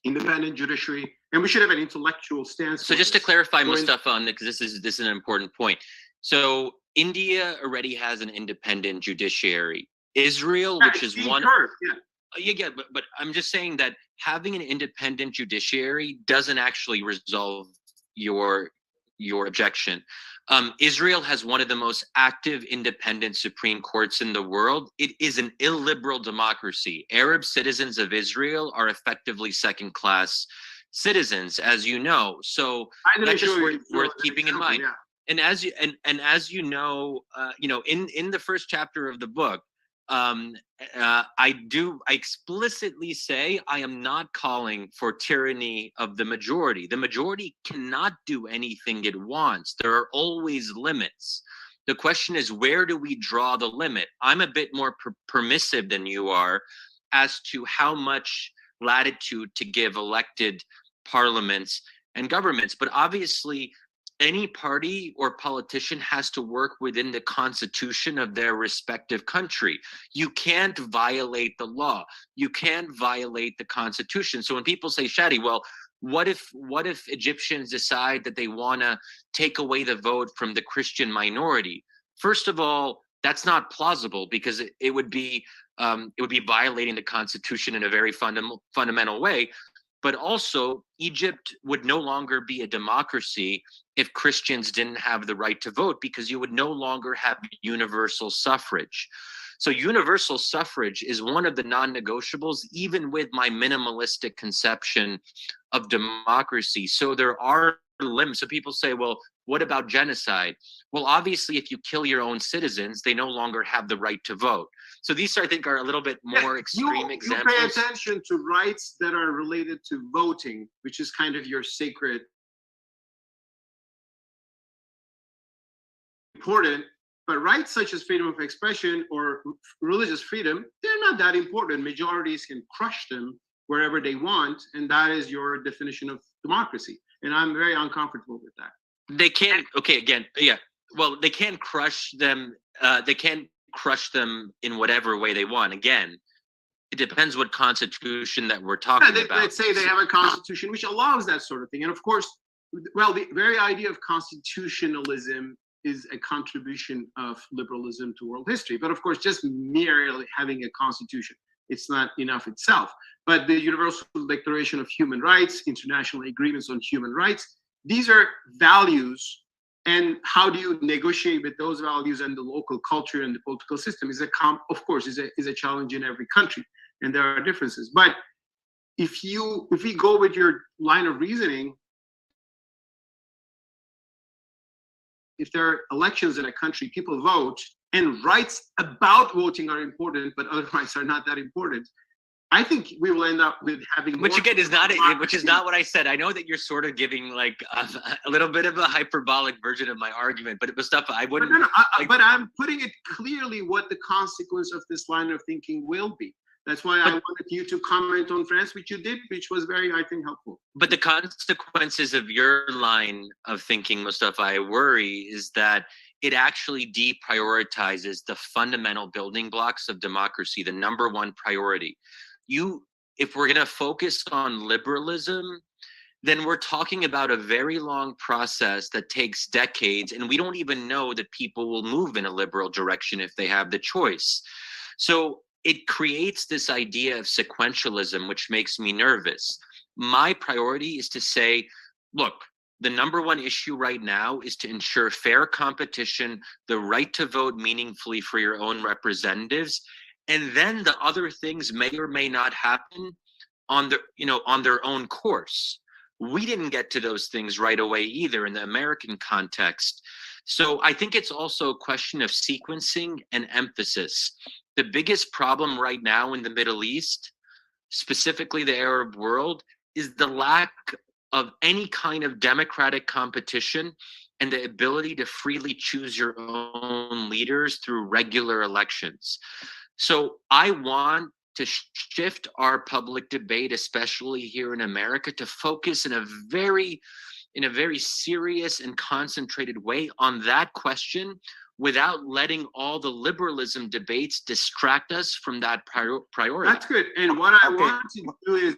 independent judiciary, and we should have an intellectual stance. So just to clarify, Mustafa, on because this is an important point. So India already has an independent judiciary. Israel, which is one. Yeah, but I'm just saying that having an independent judiciary doesn't actually resolve your objection. Israel has one of the most active independent Supreme Courts in the world. It is an illiberal democracy. Arab citizens of Israel are effectively second-class citizens, as you know. So that's just worth keeping in mind. Yeah. And as you know, in the first chapter of the book, I explicitly say I am not calling for tyranny of the majority. The majority cannot do anything it wants. There are always limits. The question is, where do we draw the limit? I'm a bit more permissive than you are as to how much latitude to give elected parliaments and governments. But obviously, any party or politician has to work within the constitution of their respective country. You can't violate the law. You can't violate the constitution. So when people say, Shadi, well, what if Egyptians decide that they want to take away the vote from the Christian minority? First of all, that's not plausible, because it would be violating the constitution in a very fundamental way. But also, Egypt would no longer be a democracy if Christians didn't have the right to vote, because you would no longer have universal suffrage. So universal suffrage is one of the non-negotiables, even with my minimalistic conception of democracy. So there are limits. So people say, well, what about genocide? Well, obviously, if you kill your own citizens, they no longer have the right to vote. So these, I think, are a little bit more extreme examples. You pay attention to rights that are related to voting, which is kind of your sacred important, but rights such as freedom of expression or religious freedom, they're not that important. Majorities can crush them wherever they want, and that is your definition of democracy. And I'm very uncomfortable with that. They can't, okay, again, yeah. Well, they can't crush them. They can't crush them in whatever way they want. Again, it depends what constitution that we're talking about. Let's say they have a constitution which allows that sort of thing. And of course, well, the very idea of constitutionalism is a contribution of liberalism to world history. But of course, just merely having a constitution, it's not enough itself. But the Universal Declaration of Human Rights, international agreements on human rights, these are values. And how do you negotiate with those values and the local culture and the political system is of course, is a challenge in every country, and there are differences. But if we go with your line of reasoning, if there are elections in a country, people vote, and rights about voting are important, but other rights are not that important, I think we will end up with having which again is not it, which is not what I said. I know that you're sort of giving like a little bit of a hyperbolic version of my argument, but Mustafa, I wouldn't. But I'm putting it clearly what the consequence of this line of thinking will be. That's why I wanted you to comment on France, which you did, which was very, I think, helpful. But the consequences of your line of thinking, Mustafa, I worry, is that it actually deprioritizes the fundamental building blocks of democracy, the number one priority. If we're going to focus on liberalism, then we're talking about a very long process that takes decades, and we don't even know that people will move in a liberal direction if they have the choice. So it creates this idea of sequentialism, which makes me nervous. My priority is to say, look, the number one issue right now is to ensure fair competition, the right to vote meaningfully for your own representatives, and then the other things may or may not happen on their own course. We didn't get to those things right away either in the American context. So I think it's also a question of sequencing and emphasis. The biggest problem right now in the Middle East, specifically the Arab world, is the lack of any kind of democratic competition and the ability to freely choose your own leaders through regular elections. So I want to shift our public debate, especially here in America, to focus in a very serious and concentrated way on that question, without letting all the liberalism debates distract us from that priority. That's good. And what I want to do is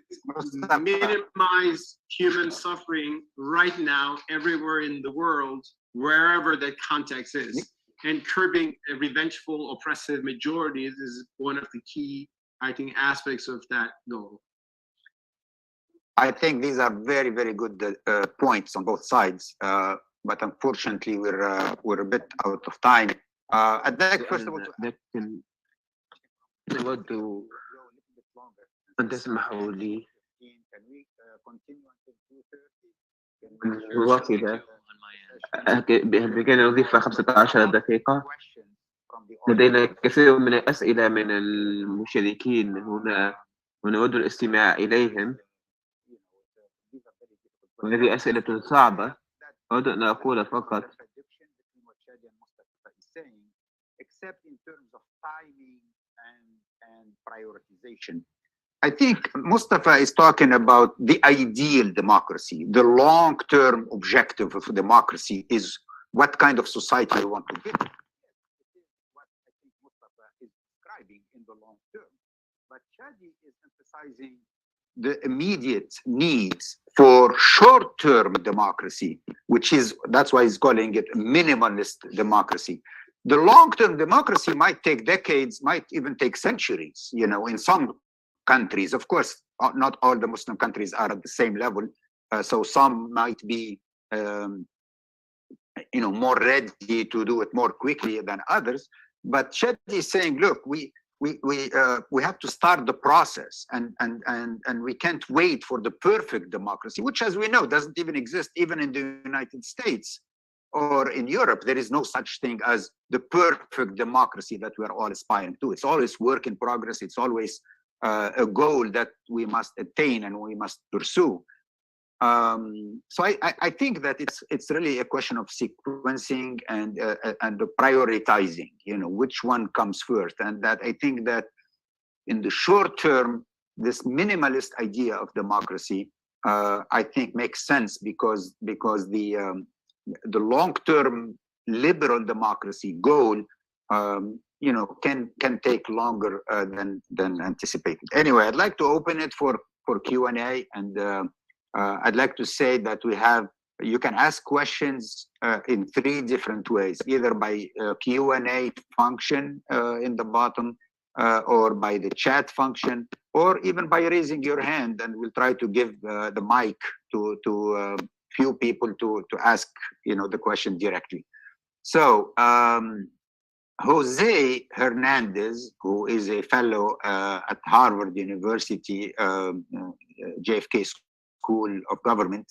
minimize human suffering right now, everywhere in the world, wherever that context is. And curbing revengeful, oppressive majorities is one of the key, I think, aspects of that goal. I think these are very, very good points on both sides. But unfortunately, we're a bit out of time. I'd like first of all لكن نود أن تسمحوا لي واصلة بإمكاننا نضيف 15 دقيقة. لدينا كثير من الأسئلة من المشاركين هنا ونود الاستماع إليهم، وهذه أسئلة صعبة. أود أن أقول فقط I think Mustafa is talking about the ideal democracy. The long-term objective of democracy is what kind of society we want to build. What I think Mustafa is describing in the long term. But Shadi is emphasizing the immediate needs for short-term democracy, that's why he's calling it minimalist democracy. The long-term democracy might take decades, might even take centuries, in some countries. Of course, not all the Muslim countries are at the same level. So some might be, more ready to do it more quickly than others. But Shadi is saying, look, we have to start the process, and we can't wait for the perfect democracy, which, as we know, doesn't even exist. Even in the United States or in Europe, there is no such thing as the perfect democracy that we're all aspiring to. It's always work in progress. It's always a goal that we must attain and we must pursue. So I think that it's really a question of sequencing and prioritizing, which one comes first. And that I think that in the short term, this minimalist idea of democracy, I think makes sense because the long-term liberal democracy goal, can take longer than anticipated. Anyway, I'd like to open it for Q&A, and I'd like to say that you can ask questions in 3 different ways, either by Q&A function in the bottom, or by the chat function, or even by raising your hand, and we'll try to give the mic to few people to ask the question directly. So Jose Hernandez, who is a fellow at Harvard University, JFK School of Government,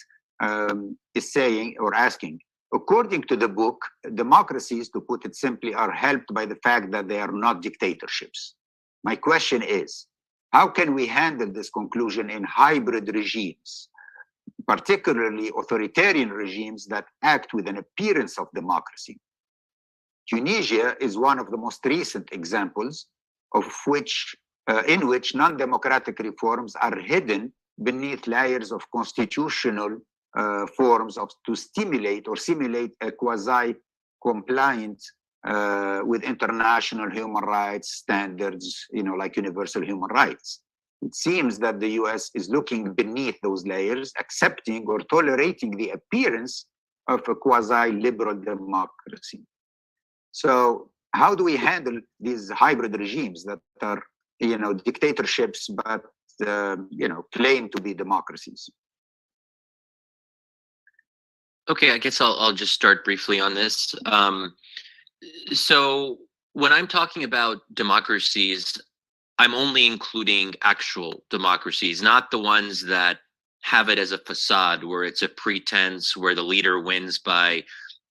is saying or asking, according to the book, democracies, to put it simply, are helped by the fact that they are not dictatorships. My question is, how can we handle this conclusion in hybrid regimes, particularly authoritarian regimes that act with an appearance of democracy? Tunisia is one of the most recent examples in which non-democratic reforms are hidden beneath layers of constitutional forms to stimulate or simulate a quasi-compliant with international human rights standards, like universal human rights. It seems that the US is looking beneath those layers, accepting or tolerating the appearance of a quasi-liberal democracy. So how do we handle these hybrid regimes that are, dictatorships, but, claim to be democracies? Okay, I guess I'll just start briefly on this. So when I'm talking about democracies, I'm only including actual democracies, not the ones that have it as a facade, where it's a pretense, where the leader wins by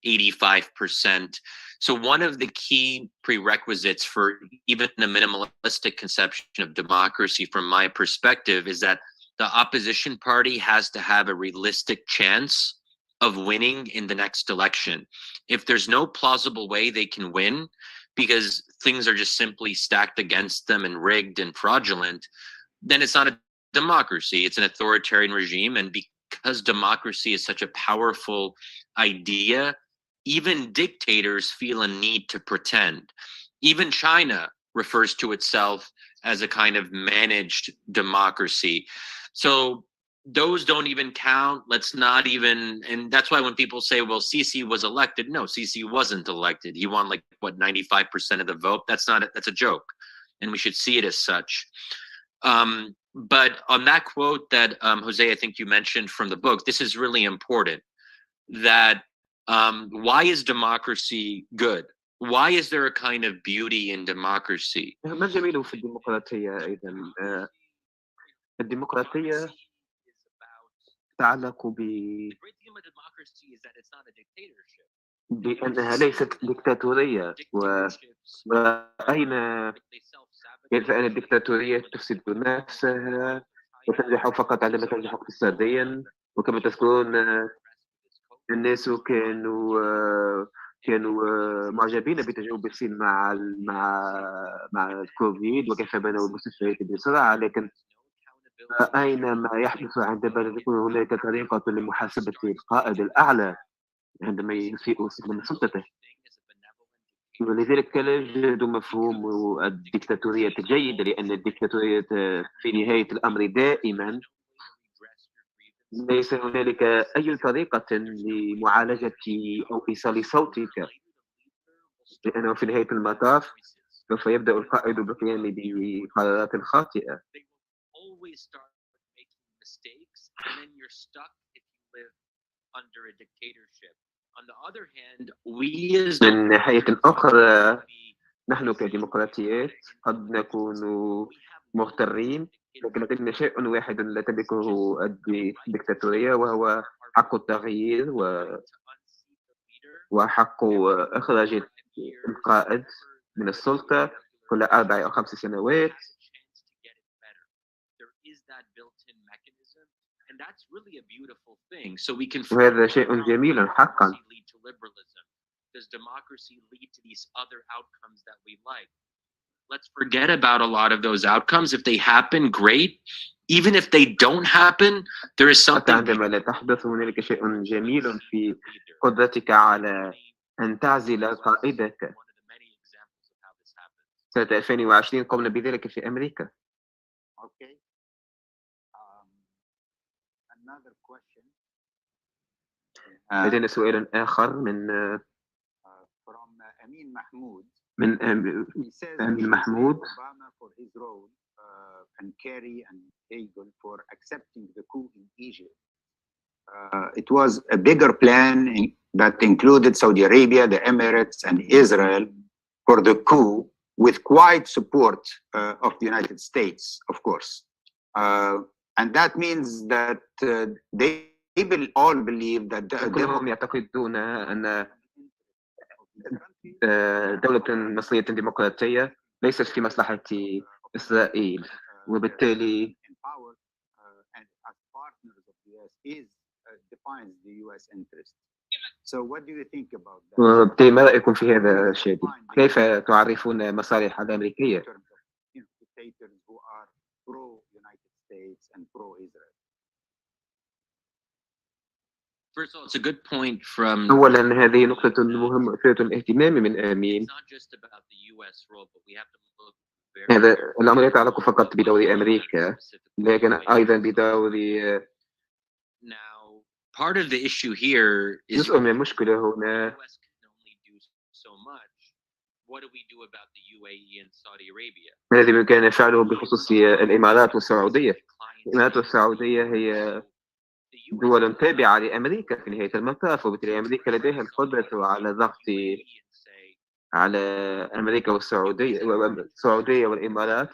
85%. So one of the key prerequisites for even a minimalistic conception of democracy, from my perspective, is that the opposition party has to have a realistic chance of winning in the next election. If there's no plausible way they can win, because things are just simply stacked against them and rigged and fraudulent, then it's not a democracy, it's an authoritarian regime. And because democracy is such a powerful idea, even dictators feel a need to pretend. Even China refers to itself as a kind of managed democracy. So those don't even count. Let's not even, and that's why when people say, well, Sisi was elected, no, Sisi wasn't elected. He won 95% of the vote. That's a joke. And we should see it as such. But on that quote that Jose, I think you mentioned from the book, this is really important, that why is democracy good? Why is there a kind of beauty in democracy? ما الجميل في الديمقراطية أيضا؟ الديمقراطية تتعلق بأنها ليست ديكتاتورية، ورأينا كيف أن الديكتاتورية تفسد نفسها وتنجح فقط عندما تنجح اقتصاديا. وكما تذكرون الناس كانوا معجبين بتجربة الصين مع الكوفيد وكيف بنوا المستشفيات بسرعة، لكن أين ما يحدث عندما تكون هناك طريقة لمحاسبة القائد الأعلى عندما يسيء استخدام سلطته. ولذلك لا يوجد مفهوم الديكتاتورية الجيدة، لأن الديكتاتورية في نهاية الأمر دائما ليس هنالك أي طريقة لمعالجة أو إيصال صوتك، لأنه في نهاية المطاف سوف يبدأ القائد بالقيام بقرارات خاطئة. من ناحية أخرى نحن كديمقراطيات قد نكون مغترين، لكن لدينا شيء واحد لا تملكه الديكتاتورية، وهو حق التغيير وحق إخراج القائد من السلطة كل 4 أو 5 سنوات. And that's really a beautiful thing. So we can وهذا شيء جميل حقا. lead to liberalism. Does democracy lead to these other outcomes that we like? Let's forget about a lot of those outcomes. If they happen, great. Even if they don't happen, there is حتى something عندما لا تحدث هنالك شيء جميل في قدرتك على أن تعزل قائدك. سنة 2020 قمنا بذلك في أمريكا. Okay. Another question. لدينا سؤال آخر من from Amin Mahmoud. من He says أمين محمود. Obama for his role and Kerry and Hagel for accepting the coup in Egypt. It was a bigger plan that included Saudi Arabia, the Emirates, and Israel for the coup, with wide support of the United States, of course. And that means that they will all believe that كلهم يعتقدون أن دولة مصرية ديمقراطية ليست في مصلحة إسرائيل، وبالتالي وبالتالي ما رأيكم في هذا الشيء؟ كيف تعرفون مصالح الأمريكية؟ First of all, it's a good point from. أولاً هذه نقطة مهمة مثيرة للاهتمام من آمين. هذا الأمر يتعلق فقط بدور أمريكا، لكن أيضاً بدور. Now, part of the issue here is جزء من المشكلة هنا. What do we do about the UAE and Saudi Arabia? ما الذي بإمكاننا فعله بخصوص الإمارات والسعودية؟ الإمارات والسعودية هي دول تابعة لأمريكا في نهاية المطاف، وبالتالي أمريكا لديها القدرة على ضغط على أمريكا والسعودية والإمارات.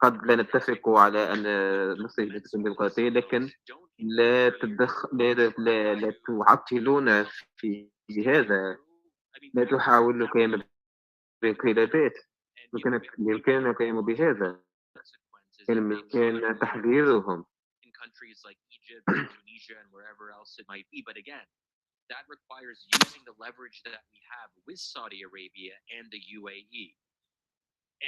قد لا نتفق على أن مصر ديمقراطية، لكن لا تعطلون في هذا، لا تحاولوا القيام بانقلابات. يمكننا القيام بهذا، يمكن تحذيرهم. Countries like Egypt, Tunisia, and wherever else it might be. But again, that requires using the leverage that we have with Saudi Arabia and the UAE.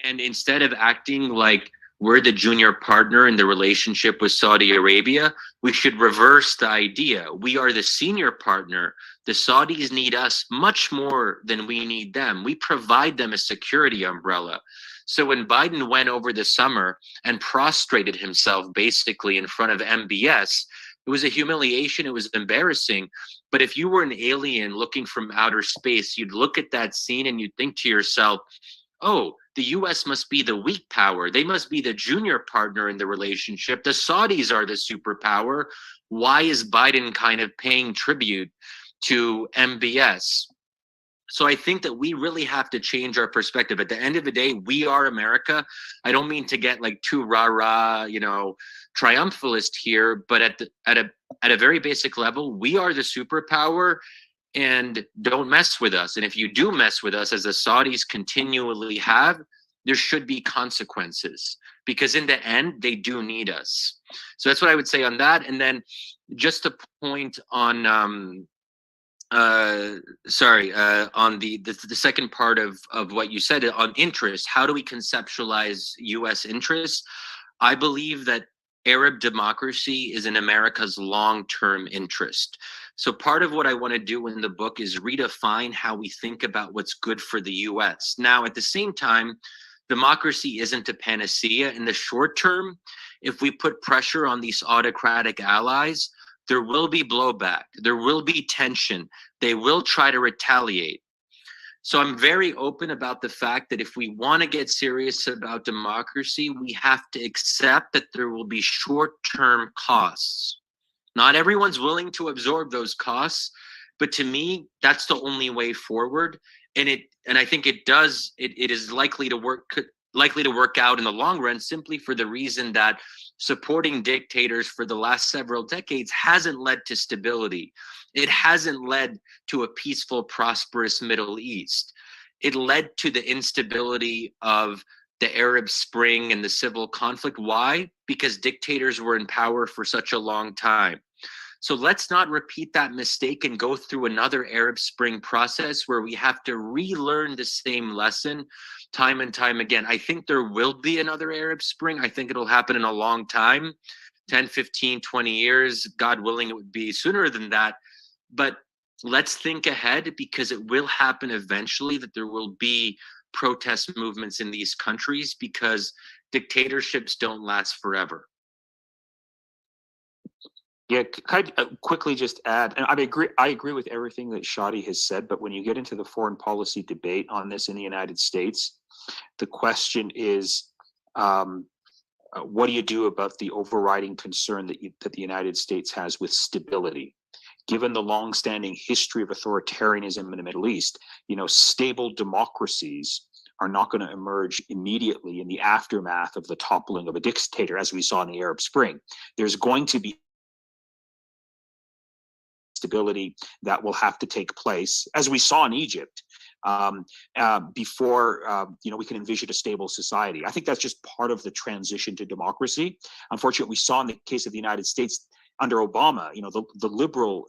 And instead of acting like we're the junior partner in the relationship with Saudi Arabia, we should reverse the idea. We are the senior partner. The Saudis need us much more than we need them. We provide them a security umbrella. So when Biden went over the summer and prostrated himself basically in front of MBS, it was a humiliation. It was embarrassing. But if you were an alien looking from outer space, you'd look at that scene and you'd think to yourself, oh, the US must be the weak power. They must be the junior partner in the relationship. The Saudis are the superpower. Why is Biden kind of paying tribute to MBS? So I think that we really have to change our perspective. At the end of the day, we are America. I don't mean to get like too rah-rah, triumphalist here, but at a very basic level, we are the superpower, and don't mess with us. And if you do mess with us, as the Saudis continually have, there should be consequences, because in the end, they do need us. So that's what I would say on that. And then just a point on on the second part of what you said on interest. How do we conceptualize US interests? I believe that Arab democracy is in America's long-term interest. So part of what I want to do in the book is redefine how we think about what's good for the US. Now, at the same time, democracy isn't a panacea. In the short term, if we put pressure on these autocratic allies, there will be blowback, there will be tension, they will try to retaliate. So I'm very open about the fact that if we want to get serious about democracy, we have to accept that there will be short-term costs. Not everyone's willing to absorb those costs, but to me, that's the only way forward. And I think it is likely to work out in the long run, simply for the reason that supporting dictators for the last several decades hasn't led to stability. It hasn't led to a peaceful, prosperous Middle East. It led to the instability of the Arab Spring and the civil conflict. Why? because dictators were in power for such a long time. So let's not repeat that mistake and go through another Arab Spring process where we have to relearn the same lesson time and time again. I think there will be another Arab Spring. I think it'll happen in a long time, 10, 15, 20 years. God willing, it would be sooner than that. But let's think ahead, because it will happen eventually, that there will be protest movements in these countries, because dictatorships don't last forever. Yeah, can I quickly just add, and I agree with everything that Shadi has said, but when you get into the foreign policy debate on this in the United States, the question is, what do you do about the overriding concern that the United States has with stability? Given the long-standing history of authoritarianism in the Middle East, stable democracies are not going to emerge immediately in the aftermath of the toppling of a dictator, as we saw in the Arab Spring. There's going to be stability that will have to take place, as we saw in Egypt, before we can envision a stable society. I think that's just part of the transition to democracy. Unfortunately, we saw in the case of the United States under Obama, the liberal,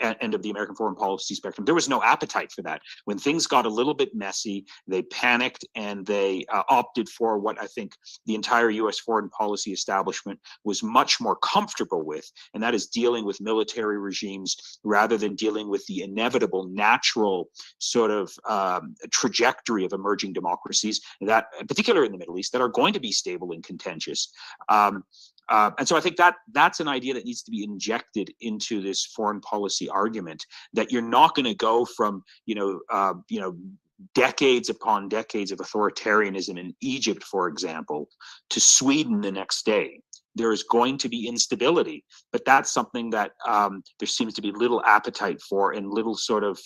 end of the American foreign policy spectrum, there was no appetite for that. When things got a little bit messy, they panicked and they opted for what I think the entire U.S. foreign policy establishment was much more comfortable with, and that is dealing with military regimes rather than dealing with the inevitable, natural sort of trajectory of emerging democracies, that, particularly in the Middle East, that are going to be stable and contentious. And so I think that's an idea that needs to be injected into this foreign policy argument, that you're not going to go from, decades upon decades of authoritarianism in Egypt, for example, to Sweden the next day. There is going to be instability, but that's something that there seems to be little appetite for, and little sort of,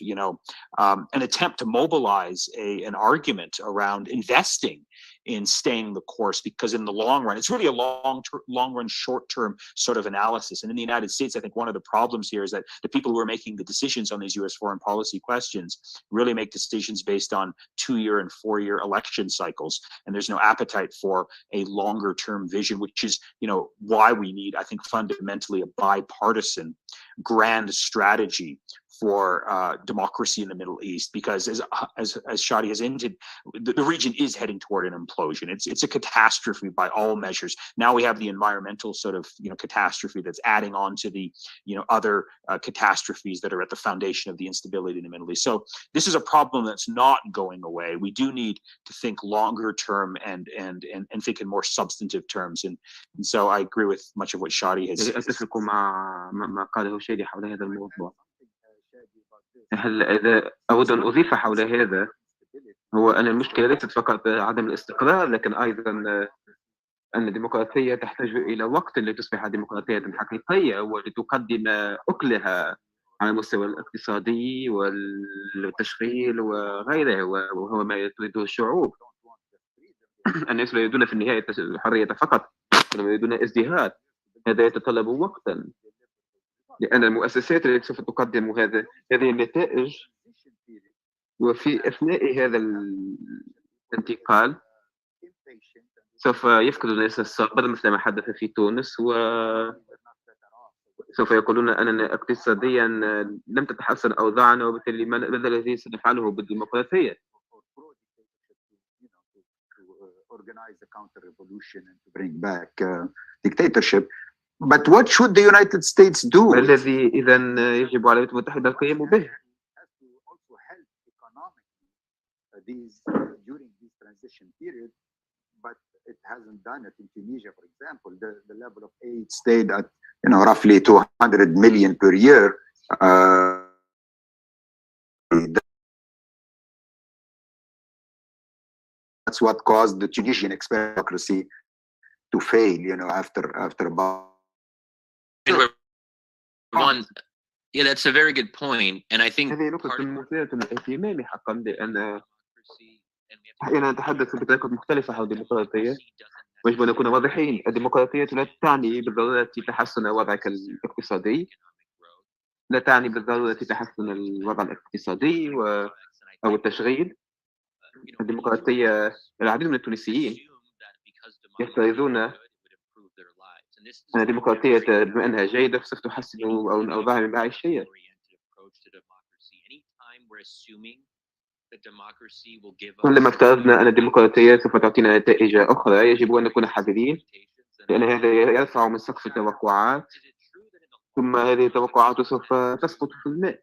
an attempt to mobilize an argument around investing in staying the course, because in the long run, it's really a long run, short-term sort of analysis. And in the United States, I think one of the problems here is that the people who are making the decisions on these U.S. foreign policy questions really make decisions based on 2-year and 4-year election cycles. And there's no appetite for a longer-term vision, which is, why we need, I think, fundamentally a bipartisan grand strategy for democracy in the Middle East, because as Shadi has hinted, the region is heading toward an implosion. It's a catastrophe by all measures. Now we have the environmental sort of catastrophe that's adding on to the other catastrophes that are at the foundation of the instability in the Middle East. So this is a problem that's not going away. We do need to think longer term and think in more substantive terms. And so I agree with much of what Shadi has said. أتفق مع قاله شادي حول هذا الموضوع. هلا إذا أود أن أضيف حول هذا، هو أن المشكلة ليست فقط عدم الاستقرار، لكن أيضا أن الديمقراطية تحتاج إلى وقت لتصبح ديمقراطية حقيقية ولتقدم أكلها على المستوى الاقتصادي والتشغيل وغيره، وهو ما تريده الشعوب. الناس لا يريدون في النهاية الحرية فقط، بل يريدون ازدهار. هذا يتطلب وقتا، لأن المؤسسات التي سوف تقدم هذه النتائج، وفي أثناء هذا الانتقال سوف يفقد الناس الصبر، مثل ما حدث في تونس، وسوف يقولون أننا اقتصاديا لم تتحسن أوضاعنا، وبالتالي ماذا الذي سنفعله بالديمقراطية؟ Organize a counter-revolution and to bring back dictatorship. But what should the United States do? الذي إذن يجب على الولايات المتحدة القيام به. During this transition period, but it hasn't done it in Tunisia, for example. The level of aid stayed at roughly 200 million per year. That's what caused the Tunisian democracy to fail, after about. Yeah, that's a very good point, and I think هذه نقطة مثيرة للاهتمام حقا، لأن أحيانا نتحدث بطريقة مختلفة حول الديمقراطية، ويجب أن نكون واضحين. الديمقراطية لا تعني بالضرورة تحسن وضعك الاقتصادي، لا تعني بالضرورة تحسن الوضع الاقتصادي أو التشغيل. الديمقراطية، العديد من التونسيين يفترضون this is أن a الديمقراطية demonstrated بما أنها جيدة فسوف تحسن أو الأوضاع المعيشية. oriented approach to democracy. Anytime we're assuming that democracy will give us كلما افترضنا أن الديمقراطية سوف تعطينا نتائج أخرى يجب أن نكون حذرين، لأن هذا يرفع من سقف التوقعات، ثم هذه التوقعات سوف تسقط في الماء.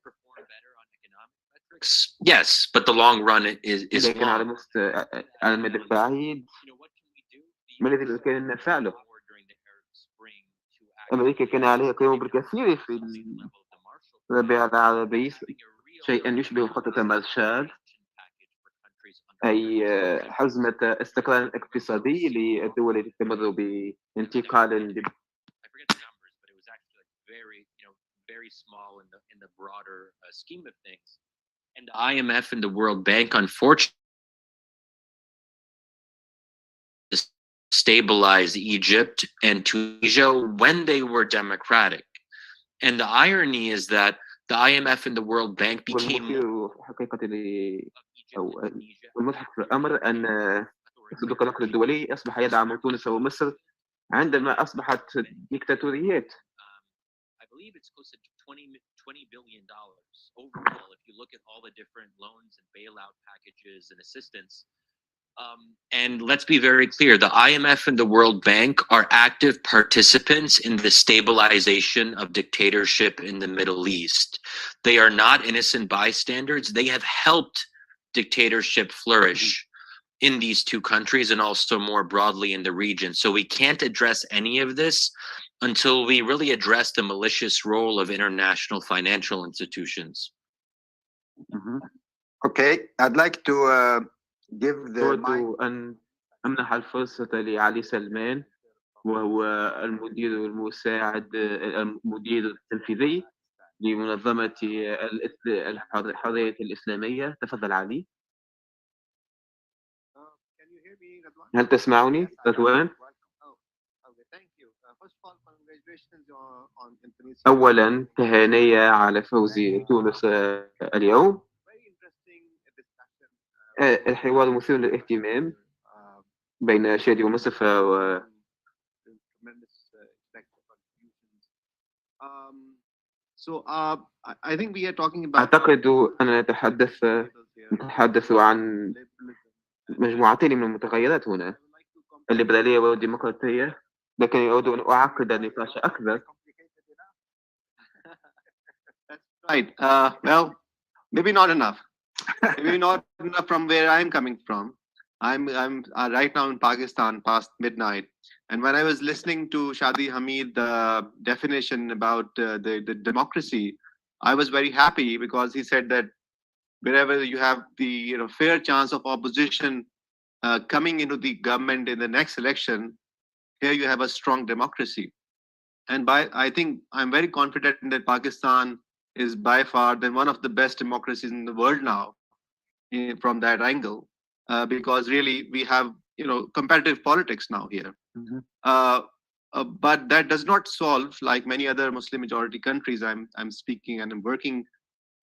Yes, but the long run is لكن على long. على المدى البعيد ما الذي بإمكاننا فعله؟ أمريكا كان عليها القيام بالكثير في الربيع العربي، شيئا يشبه خطة مارشال، أي حزمة استقرار اقتصادي للدول التي تمر بانتقال I forget the numbers, but it was actually like very small in the broader scheme of things. And the IMF and the World Bank, unfortunately, stabilized Egypt and Tunisia when they were democratic. And the irony is that the IMF and the World Bank became والمضحك في الأمر أن صندوق النقد الدولي أصبح يدعم تونس ومصر عندما أصبحت ديكتاتوريات. I believe it's close to $20 billion overall if you look at all the different loans and bailout packages and assistance. And let's be very clear, the IMF and the World Bank are active participants in the stabilization of dictatorship in the Middle East. They are not innocent bystanders. They have helped dictatorship flourish in these two countries and also more broadly in the region. So we can't address any of this until we really address the malicious role of international financial institutions. Okay, I'd like to give the أود أن أمنح الفرصة لعلي سلمان، وهو المدير المساعد المدير التنفيذي لمنظمة الحرية الإسلامية. تفضل علي. هل تسمعني رضوان؟ أولا تهاني على فوز تونس اليوم. الحوار مثير للاهتمام بين شادي ومصطفى أعتقد أننا نتحدث عن مجموعتين من المتغيرات هنا، الليبرالية والديمقراطية، لكن أود أن أعقد النقاش أكثر. Right. Well, maybe not enough. Maybe not enough from where I'm coming from. I'm right now in Pakistan past midnight. And when I was listening to Shadi Hamid, the definition about the democracy, I was very happy because he said that wherever you have the fair chance of opposition coming into the government in the next election, here you have a strong democracy. And I think I'm very confident that Pakistan is by far one of the best democracies in the world now, from that angle, because really we have competitive politics now here. But that does not solve, like many other Muslim majority countries I'm speaking and I'm working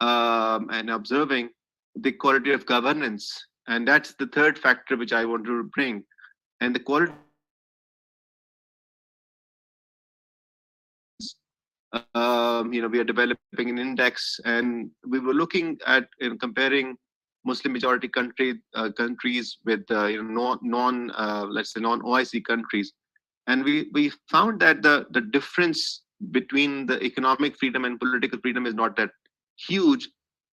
and observing, the quality of governance. And that's the third factor which I want to bring. And the quality we are developing an index, and we were looking at comparing Muslim majority countries with let's say non-OIC countries, and we found that the difference between the economic freedom and political freedom is not that huge,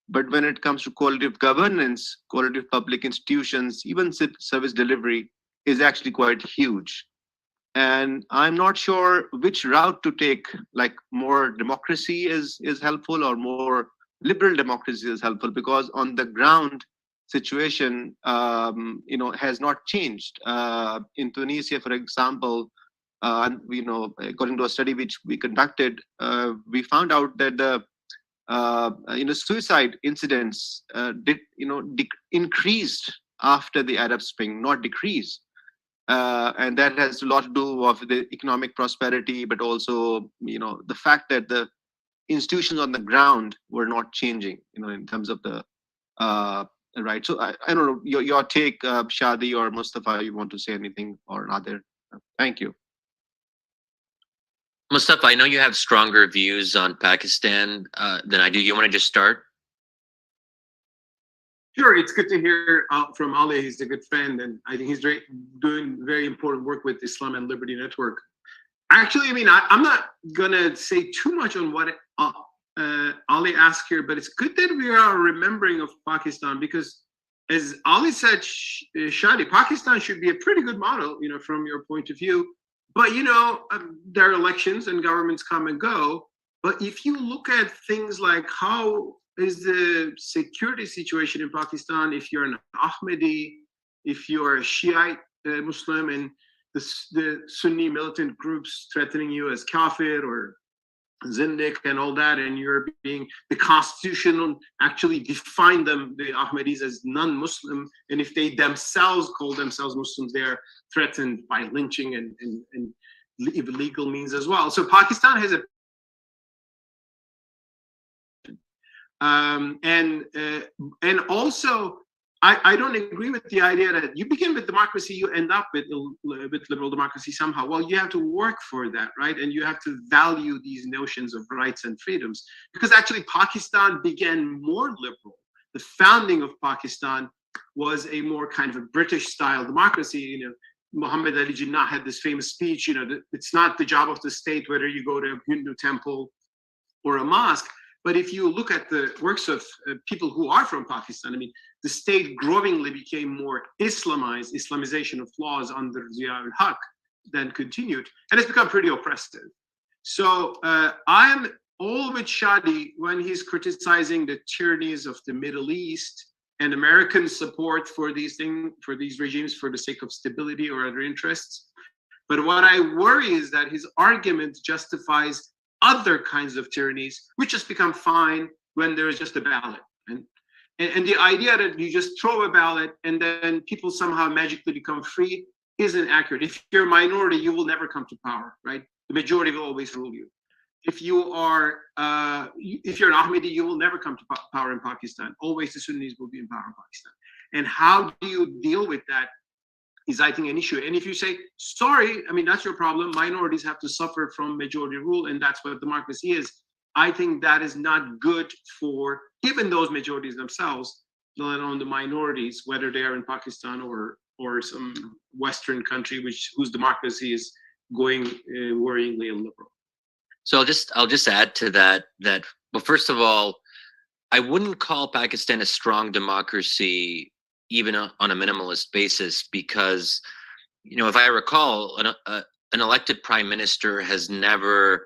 but when it comes to quality of governance, quality of public institutions, even service delivery is actually quite huge. And I'm not sure which route to take, like more democracy is helpful or more liberal democracy is helpful, because on the ground situation, has not changed. In Tunisia, for example, according to a study which we conducted, we found out that the suicide incidents increased after the Arab Spring, not decreased. And that has a lot to do with the economic prosperity, but also, the fact that the institutions on the ground were not changing, in terms of the right. So I don't know your take, Shadi or Mustafa. You want to say anything or Nader? Thank you. Mustafa, I know you have stronger views on Pakistan than I do. You want to just start? Sure, it's good to hear from Ali. He's a good friend, and I think he's doing very important work with Islam and Liberty Network. Actually, I mean, I'm not gonna say too much on what Ali asked here, but it's good that we are remembering of Pakistan, because as Ali said, Shadi, Pakistan should be a pretty good model, you know, from your point of view. But, you know, there are elections and governments come and go. But if you look at things like how is the security situation in Pakistan, if you're an Ahmadi, if you're a Shiite Muslim, and the Sunni militant groups threatening you as kafir or Zindiq and all that, and you're being, the constitution actually defined them, the Ahmadis, as non-Muslim, and if they themselves call themselves Muslims, they're threatened by lynching and illegal means as well. So Pakistan has a and also I don't agree with the idea that you begin with democracy, you end up with liberal democracy somehow. Well, you have to work for that, right? And you have to value these notions of rights and freedoms, because actually Pakistan began more liberal. The founding of Pakistan was a more kind of a British-style democracy. You know, Muhammad Ali Jinnah had this famous speech, you know, it's not the job of the state whether you go to a Hindu temple or a mosque. But if you look at the works of people who are from Pakistan, I mean, the state growingly became more Islamized, Islamization of laws under Zia-ul-Haq then continued, and it's become pretty oppressive. So I am all with Shadi when he's criticizing the tyrannies of the Middle East and American support for these things, for these regimes for the sake of stability or other interests. But what I worry is that his argument justifies other kinds of tyrannies, which just become fine when there is just a ballot. And the idea that you just throw a ballot and then people somehow magically become free isn't accurate. If you're a minority, you will never come to power, right? The majority will always rule you. If you are, if you're an Ahmadi, you will never come to power in Pakistan. Always the Sunnis will be in power in Pakistan. And how do you deal with that is, I think, an issue. And if you say, sorry, I mean, that's your problem, minorities have to suffer from majority rule, and that's what democracy is, I think that is not good for even those majorities themselves, let alone the minorities, whether they are in Pakistan or some Western country whose democracy is going worryingly illiberal. So I'll just add to that well, first of all, I wouldn't call Pakistan a strong democracy even on a minimalist basis, because, you know, if I recall, an elected prime minister has never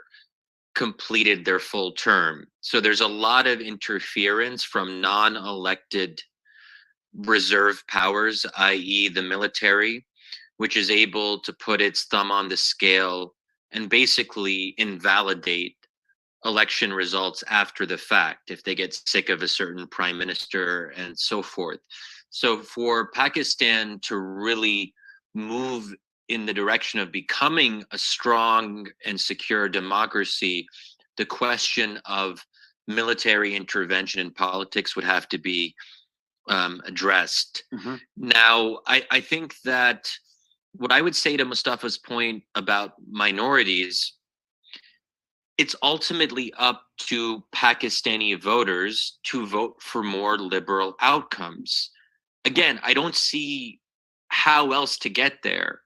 completed their full term. So there's a lot of interference from non-elected reserve powers, i.e. the military, which is able to put its thumb on the scale and basically invalidate election results after the fact if they get sick of a certain prime minister and so forth. So for Pakistan to really move in the direction of becoming a strong and secure democracy, the question of military intervention in politics would have to be addressed. Mm-hmm. Now, I think that what I would say to Mustafa's point about minorities, it's ultimately up to Pakistani voters to vote for more liberal outcomes. Again, I don't see how else to get there.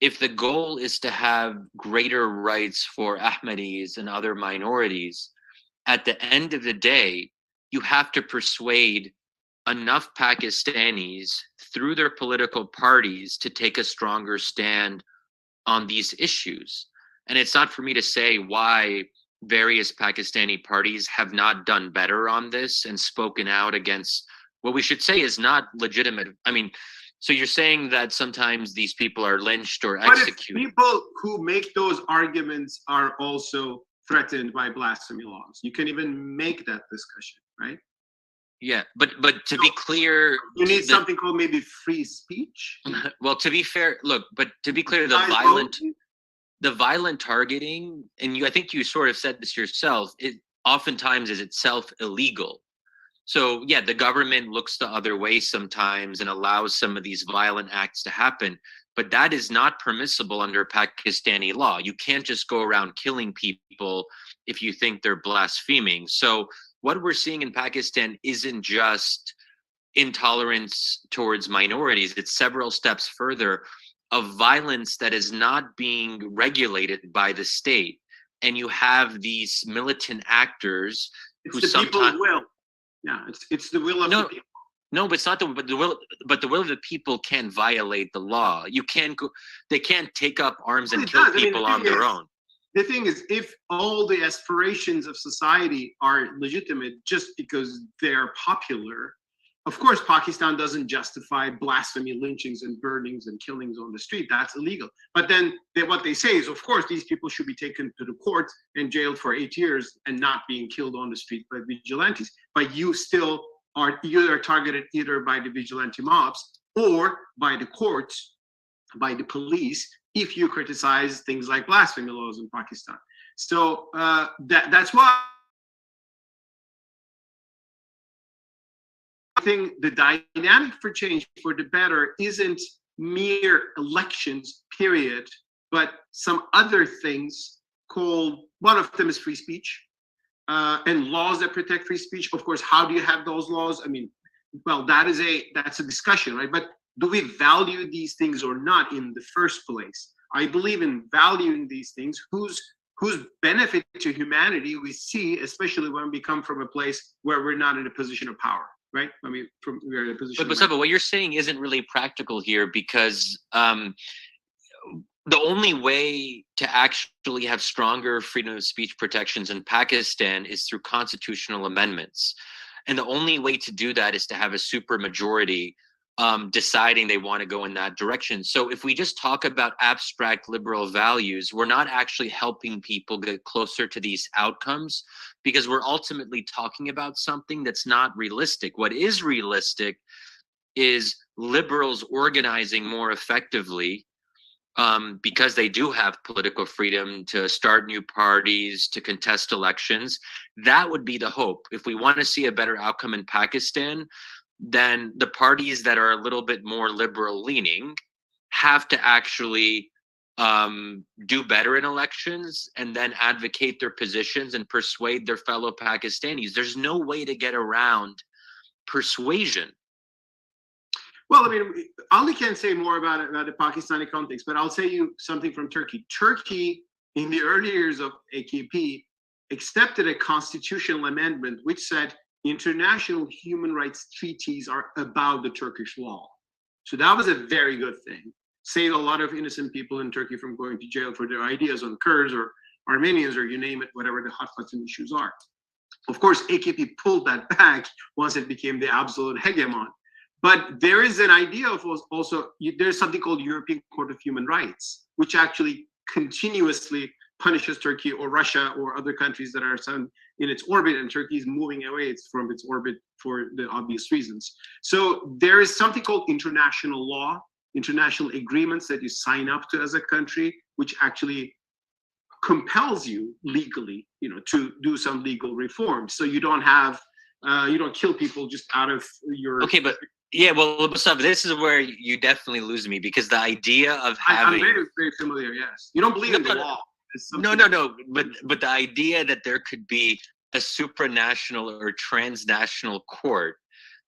If the goal is to have greater rights for Ahmadis and other minorities, at the end of the day, you have to persuade enough Pakistanis through their political parties to take a stronger stand on these issues. And it's not for me to say why various Pakistani parties have not done better on this and spoken out against what we should say is not legitimate. I mean, so you're saying that sometimes these people are lynched or executed. But if people who make those arguments are also threatened by blasphemy laws, you can even make that discussion, right? Yeah, but to be clear, you need something called maybe free speech. Well, to be fair, look, but to be clear, the violent targeting, and I think you sort of said this yourself, it oftentimes is itself illegal. So yeah, the government looks the other way sometimes and allows some of these violent acts to happen. but that is not permissible under Pakistani law. You can't just go around killing people if you think they're blaspheming. So what we're seeing in Pakistan isn't just intolerance towards minorities, it's several steps further of violence that is not being regulated by the state. And you have these militant actors who It's the people's will. Yeah, it's the will of the people. No, but it's not the will of the people can't violate the law. You can't go, they can't take up arms and kill people on their own. The thing is, if all the aspirations of society are legitimate just because they're popular, of course, Pakistan doesn't justify blasphemy, lynchings, and burnings and killings on the street. That's illegal. But then what they say is, of course, these people should be taken to the court and jailed for 8 years and not being killed on the street by vigilantes. But you still are targeted either by the vigilante mobs or by the courts, by the police, if you criticize things like blasphemy laws in Pakistan. So that's why I think the dynamic for change for the better isn't mere elections, period, but some other things called, one of them is free speech, and laws that protect free speech. Of course, how do you have those laws? I mean, well, that's a discussion, right? But do we value these things or not in the first place? I believe in valuing these things, whose benefit to humanity we see, especially when we come from a place where we're not in a position of power, right? I mean, we're in a position. But Mustafa, what you're saying isn't really practical here, because the only way to actually have stronger freedom of speech protections in Pakistan is through constitutional amendments. And the only way to do that is to have a supermajority deciding they want to go in that direction. So if we just talk about abstract liberal values, we're not actually helping people get closer to these outcomes, because we're ultimately talking about something that's not realistic. What is realistic is liberals organizing more effectively, because they do have political freedom to start new parties, to contest elections. That would be the hope. If we want to see a better outcome in Pakistan, then the parties that are a little bit more liberal leaning have to actually do better in elections and then advocate their positions and persuade their fellow Pakistanis. There's no way to get around persuasion. Well, I mean, Ali can say more about the Pakistani context, but I'll say you something from Turkey. Turkey, in the early years of AKP, accepted a constitutional amendment which said international human rights treaties are about the Turkish law. So that was a very good thing. Saved a lot of innocent people in Turkey from going to jail for their ideas on Kurds or Armenians or you name it, whatever the hot button issues are. Of course, AKP pulled that back once it became the absolute hegemon. But there is an idea of also, there's something called European Court of Human Rights, which actually continuously punishes Turkey or Russia or other countries that are in its orbit, and Turkey is moving away from its orbit for the obvious reasons. So there is something called international law, international agreements that you sign up to as a country, which actually compels you legally, to do some legal reforms. So you don't have, you don't kill people just out of your. Okay, but yeah, well, Mustafa, this is where you definitely lose me, because the idea of having. I'm very, very familiar. Yes, you don't believe in the law. No. But the idea that there could be a supranational or transnational court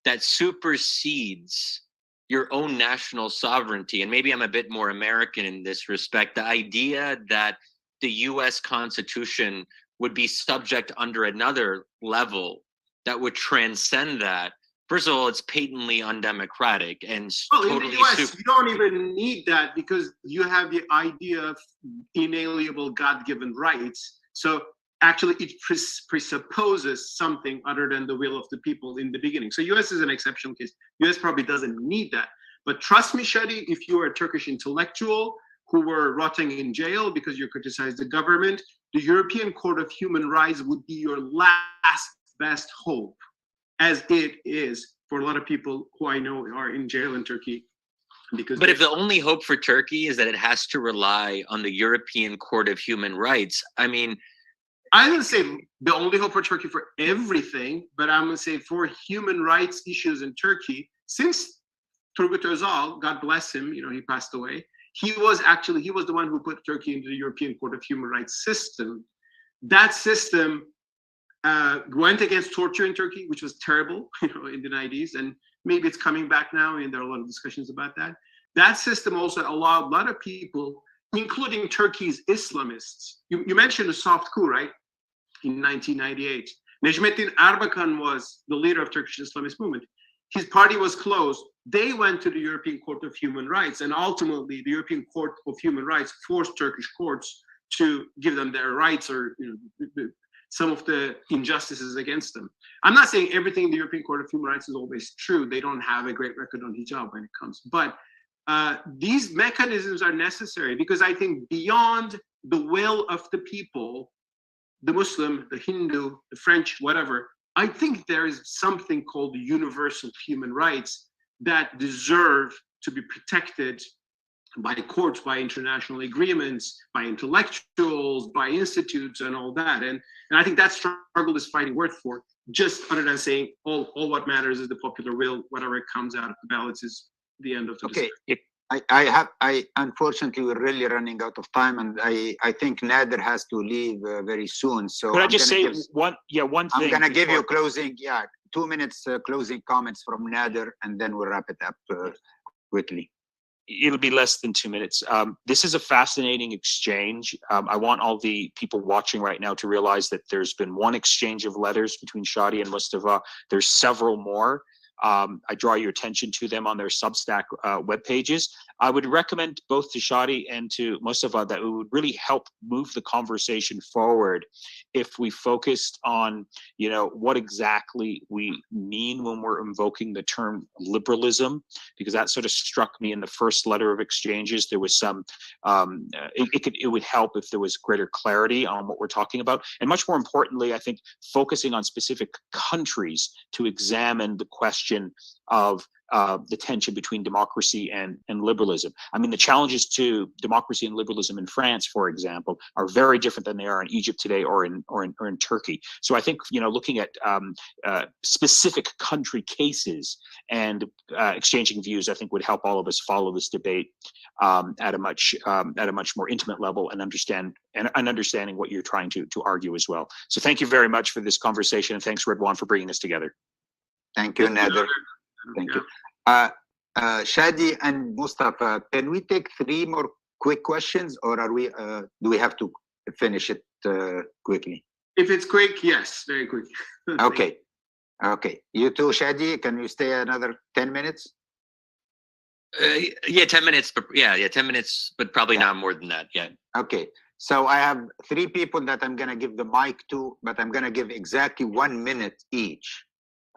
that supersedes your own national sovereignty, and maybe I'm a bit more American in this respect, the idea that the US Constitution would be subject under another level that would transcend that. First of all, it's patently undemocratic and totally. In the US, you don't even need that, because you have the idea of inalienable God-given rights. So actually, it presupposes something other than the will of the people in the beginning. So US is an exceptional case. US probably doesn't need that. But trust me, Shadi, if you are a Turkish intellectual who were rotting in jail because you criticized the government, the European Court of Human Rights would be your last best hope, as it is for a lot of people who I know are in jail in Turkey. But if the only hope for Turkey is that it has to rely on the European Court of Human Rights, I mean, I didn't say the only hope for Turkey for everything, but I'm going to say for human rights issues in Turkey, since Turgut Özal, God bless him, he passed away, he was the one who put Turkey into the European Court of Human Rights system. That system went against torture in Turkey, which was terrible, in the 90s, and maybe it's coming back now, and there are a lot of discussions about that. That system also allowed a lot of people, including Turkey's Islamists. You mentioned a soft coup, right? In 1998. Necmettin Erbakan was the leader of Turkish Islamist movement. His party was closed. They went to the European Court of Human Rights, and ultimately the European Court of Human Rights forced Turkish courts to give them their rights, or some of the injustices against them. I'm not saying everything in the European Court of Human Rights is always true. They don't have a great record on hijab when it comes. But these mechanisms are necessary, because I think beyond the will of the people, the Muslim, the Hindu, the French, whatever, I think there is something called universal human rights that deserve to be protected by courts, by international agreements, by intellectuals, by institutes, and all that. And I think that struggle is fighting worth for, just other than saying all what matters is the popular will, whatever comes out of the ballots is the end of the discussion. I unfortunately, we're really running out of time, and I think Nader has to leave very soon. So could I just say one thing? I'm gonna give you closing, 2 minutes closing comments from Nader, and then we'll wrap it up quickly. It'll be less than 2 minutes. This is a fascinating exchange. I want all the people watching right now to realize that there's been one exchange of letters between Shadi and Mustafa. There's several more. I draw your attention to them on their Substack web pages. I would recommend both to Shadi and to Mustafa that it would really help move the conversation forward if we focused on, what exactly we mean when we're invoking the term liberalism, because that sort of struck me in the first letter of exchanges. There was some, it would help if there was greater clarity on what we're talking about. And much more importantly, I think focusing on specific countries to examine the question of the tension between democracy and liberalism. I mean, the challenges to democracy and liberalism in France, for example, are very different than they are in Egypt today or in Turkey. So I think looking at specific country cases and exchanging views, I think would help all of us follow this debate at a much more intimate level and understanding what you're trying to argue as well. So thank you very much for this conversation, and thanks, Radwan, for bringing us together. Thank you, Nader. Thank you. Shadi and Mustafa, can we take 3 more quick questions, or are we? Do we have to finish it quickly? If it's quick, yes, very quick. Okay. You too, Shadi. Can you stay another 10 minutes? 10 minutes. But 10 minutes, but probably not more than that. Yeah. Okay. So I have 3 people that I'm gonna give the mic to, but I'm gonna give exactly 1 minute each.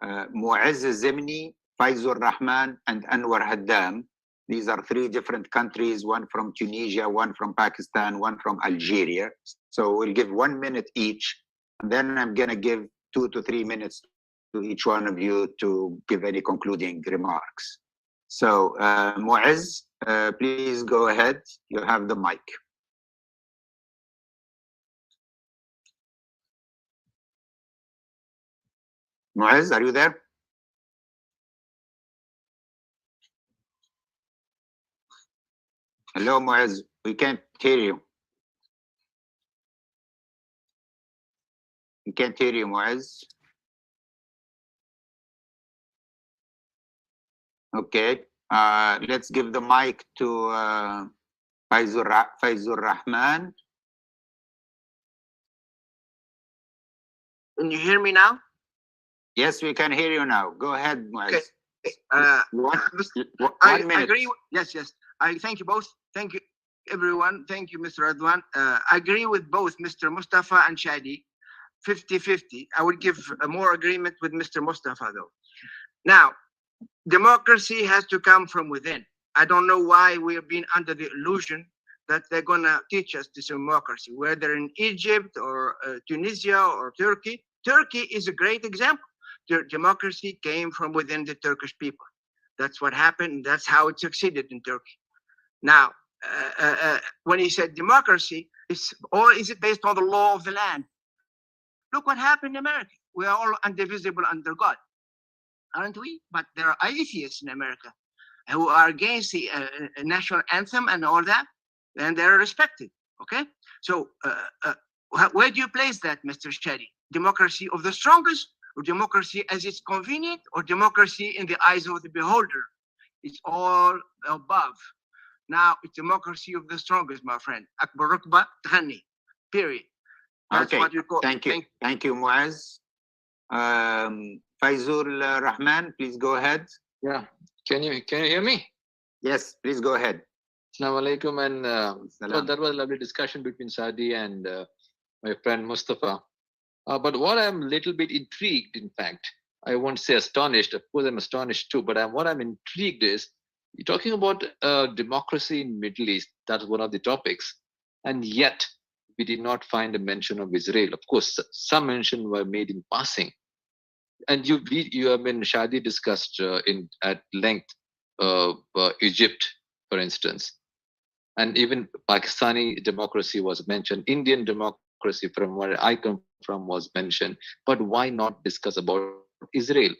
Mu'azz Zimni, Faizur Rahman, and Anwar Haddam. These are 3 different countries, one from Tunisia, one from Pakistan, one from Algeria. So we'll give 1 minute each, and then I'm gonna give 2 to 3 minutes to each one of you to give any concluding remarks. So Mu'azz, please go ahead. You have the mic. Mu'azz, are you there? Hello, Mu'azz. We can't hear you. We can't hear you, Mu'azz. Okay. Let's give the mic to Faizur Rahman. Can you hear me now? Yes, we can hear you now. Go ahead, Mu'azz. Okay. One minute. Agree. Yes. I thank you both. Thank you, everyone. Thank you, Mr. Radwan. I agree with both Mr. Mustafa and Shadi, 50-50. I would give more agreement with Mr. Mustafa, though. Now, democracy has to come from within. I don't know why we are being under the illusion that they're going to teach us this democracy, whether in Egypt or Tunisia or Turkey. Turkey is a great example. Democracy came from within the Turkish people. That's what happened. That's how it succeeded in Turkey. Now, when he said democracy, is it based on the law of the land? Look what happened in America. We are all indivisible under God, aren't we? But there are atheists in America. who are against the national anthem and all that, then they're respected. Okay, so where do you place that, Mr. Shadi? Democracy of the strongest, or democracy as it's convenient, or democracy in the eyes of the beholder? It's all above. Now it's democracy of the strongest, my friend. Akbar Rukba Tghani. Period. That's Okay, what you call. thank you. Thank you, Muaz. Faizul Rahman, please go ahead. Yeah, can you hear me? Yes, please go ahead. Assalamu alaikum, and Salam. that was a lovely discussion between Shadi and my friend Mustafa. But what I'm a little bit intrigued, in fact, I won't say astonished. Of course, I'm astonished too. But what I'm intrigued is you're talking about democracy in Middle East. That's one of the topics, and yet we did not find a mention of Israel. Of course, some mention were made in passing. And you have been Shadi discussed at length Egypt, for instance, and even Pakistani democracy was mentioned. Indian democracy, from where I come from, was mentioned. But why not discuss about Israel?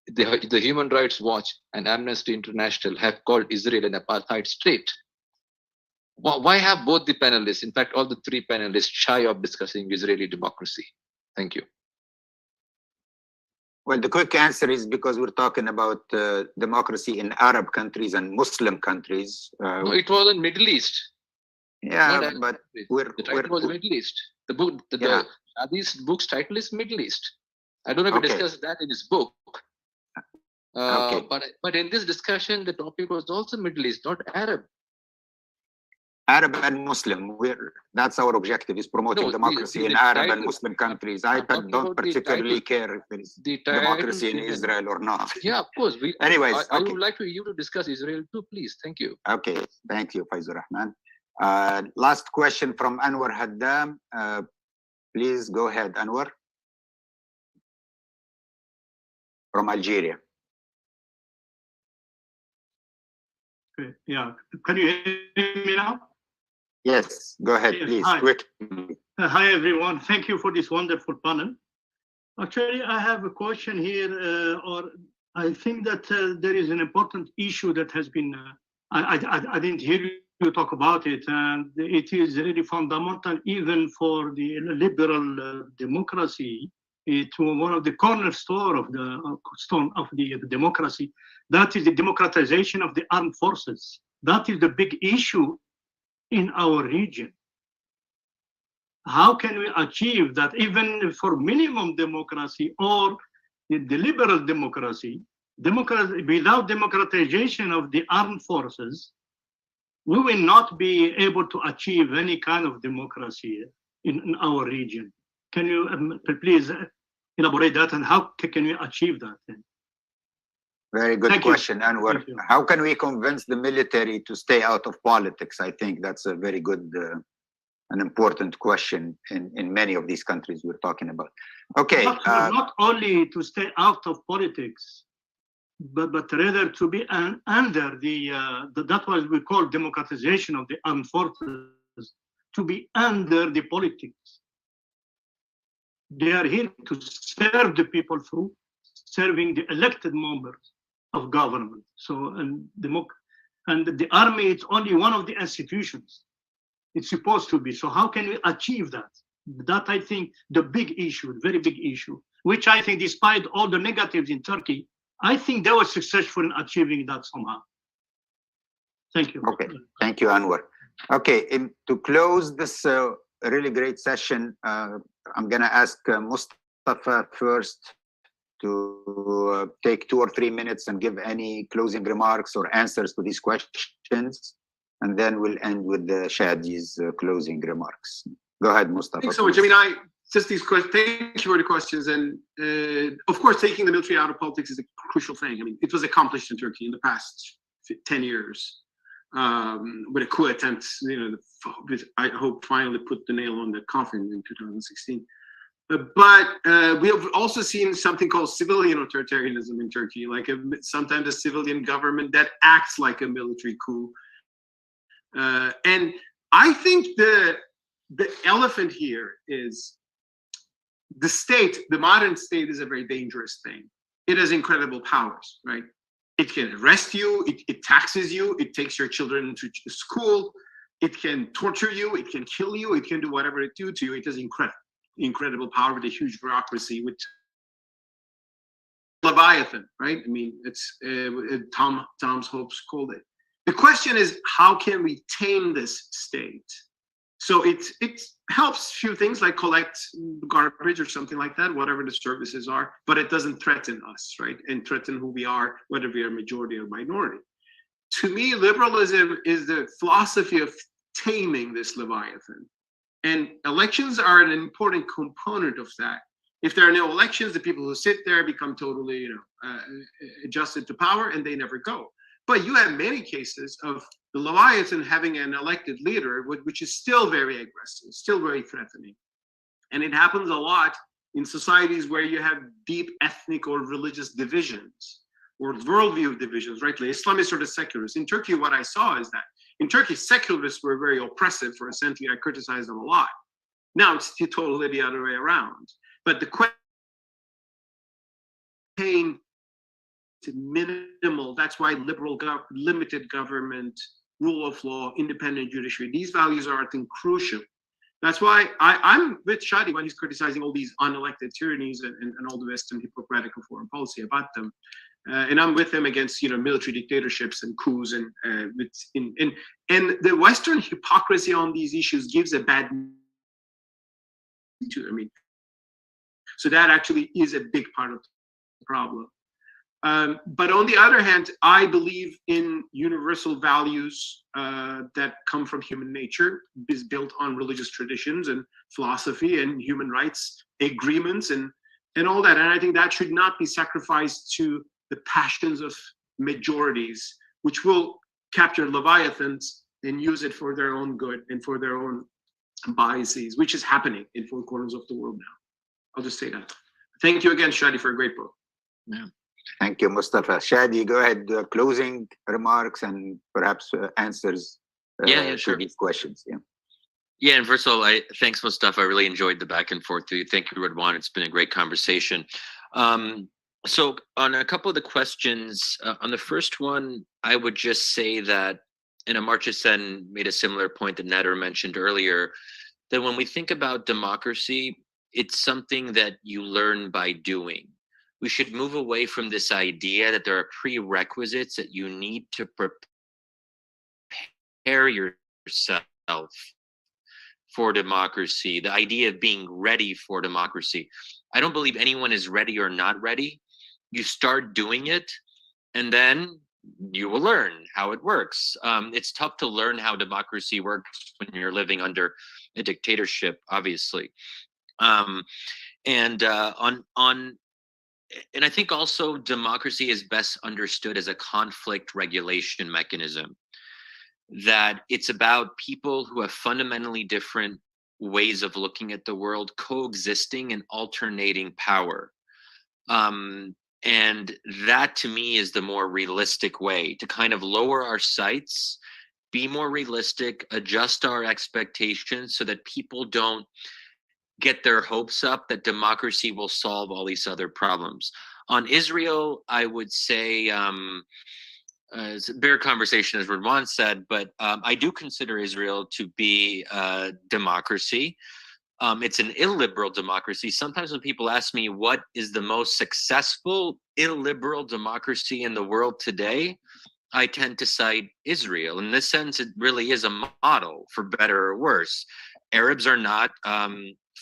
The Human Rights Watch and Amnesty International have called Israel an apartheid state. Why have both the panelists, in fact, all the three panelists, shy of discussing Israeli democracy? Thank you. Well, the quick answer is because we're talking about democracy in Arab countries and Muslim countries. No, it was in Middle East. Yeah, but the title was Middle East. The book, Shadi's book's title is Middle East. I don't know if he discussed that in his book. But in this discussion, the topic was also Middle East, not Arab. Arab and Muslim, that's our objective, is promoting democracy in Arab and Muslim countries. I don't particularly care if there is democracy in Israel or not. Yeah, of course. Anyways, I would like you to discuss Israel too, please. Thank you. Okay, thank you, Faizur Rahman. Last question from Anwar Haddam. Please go ahead, Anwar. From Algeria. Okay, yeah. Can you hear me now? Yes, go ahead, please. Hi. Quick. Hi, everyone. Thank you for this wonderful panel. Actually, I have a question here, or I think that there is an important issue that has been, I didn't hear you talk about it, and it is really fundamental even for the liberal democracy. It's one of the cornerstone of the democracy. That is the democratization of the armed forces. That is the big issue in our region. How can we achieve that even for minimum democracy or the liberal democracy, without democratization of the armed forces, we will not be able to achieve any kind of democracy in our region. Can you please elaborate that, and how can we achieve that then? Very good question, Anwar. How can we convince the military to stay out of politics? I think that's a very good, an important question in many of these countries we're talking about. Okay. Not only to stay out of politics, but rather to be under that what we call democratization of the armed forces, to be under the politics. They are here to serve the people through serving the elected members of government. So, and the army is only one of the institutions. It's supposed to be. So how can we achieve that? That, I think, the big issue, very big issue, which I think despite all the negatives in Turkey, I think they were successful in achieving that somehow. Thank you. Okay, thank you, Anwar. Okay, to close this really great session, I'm gonna ask Mustafa first to take 2 or 3 minutes and give any closing remarks or answers to these questions, and then we'll end with the Shadi's closing remarks. Go ahead, Mustafa. Thanks so much. I mean, just these questions. Thank you for the questions, and of course, taking the military out of politics is a crucial thing. I mean, it was accomplished in Turkey in the past 10 years with a coup attempt. You know, I hope finally put the nail on the coffin in 2016. But we have also seen something called civilian authoritarianism in Turkey, like sometimes a civilian government that acts like a military coup. And I think the elephant here is the state. The modern state is a very dangerous thing. It has incredible powers, right? It can arrest you, it taxes you, it takes your children to school, it can torture you, it can kill you, it can do whatever it do to you. It has incredible power with a huge bureaucracy, with Leviathan, right? I mean, it's Tom's Hobbes called it. The question is, how can we tame this state? So it helps few things like collect garbage or something like that, whatever the services are, but it doesn't threaten us, right? And threaten who we are, whether we are majority or minority. To me, liberalism is the philosophy of taming this Leviathan. And elections are an important component of that. If there are no elections, the people who sit there become totally, adjusted to power, and they never go. But you have many cases of the Leviathan having an elected leader, which is still very aggressive, still very threatening. And it happens a lot in societies where you have deep ethnic or religious divisions or worldview divisions, right? The Islamists or the secularists. In Turkey, what I saw is that in Turkey, secularists were very oppressive for a century. I criticized them a lot. Now it's totally the other way around. But the question to minimal, that's why liberal limited government, rule of law, independent judiciary, these values are, I think, crucial. That's why I'm with Shadi when he's criticizing all these unelected tyrannies and all the Western hypocritical foreign policy about them. And I'm with him against military dictatorships and coups and the Western hypocrisy on these issues gives a bad to, so that actually is a big part of the problem. But on the other hand, I believe in universal values that come from human nature, is built on religious traditions and philosophy and human rights agreements and all that. And I think that should not be sacrificed to the passions of majorities, which will capture leviathans and use it for their own good and for their own biases, which is happening in 4 corners of the world now. I'll just say that. Thank you again, Shadi, for a great book. Yeah. Thank you, Mustafa. Shadi, go ahead, closing remarks and perhaps answers sure. to these questions. Yeah, and first of all, thanks, Mustafa. I really enjoyed the back and forth with you. Thank you, Radwan. It's been a great conversation. So on a couple of the questions, on the first one, I would just say that, and Amartya Sen made a similar point that Nader mentioned earlier, that when we think about democracy, it's something that you learn by doing. We should move away from this idea that there are prerequisites that you need to prepare yourself for democracy, the idea of being ready for democracy. I don't believe anyone is ready or not ready. You start doing it, and then you will learn how it works. It's tough to learn how democracy works when you're living under a dictatorship, obviously. And I think also democracy is best understood as a conflict regulation mechanism, that it's about people who have fundamentally different ways of looking at the world coexisting and alternating power. And that to me is the more realistic way to kind of lower our sights, be more realistic, adjust our expectations so that people don't get their hopes up that democracy will solve all these other problems. On Israel, I would say, it's a bigger conversation, as Radwan said, but I do consider Israel to be a democracy. It's an illiberal democracy. Sometimes when people ask me what is the most successful illiberal democracy in the world today, I tend to cite Israel. In this sense, it really is a model, for better or worse. Arabs are not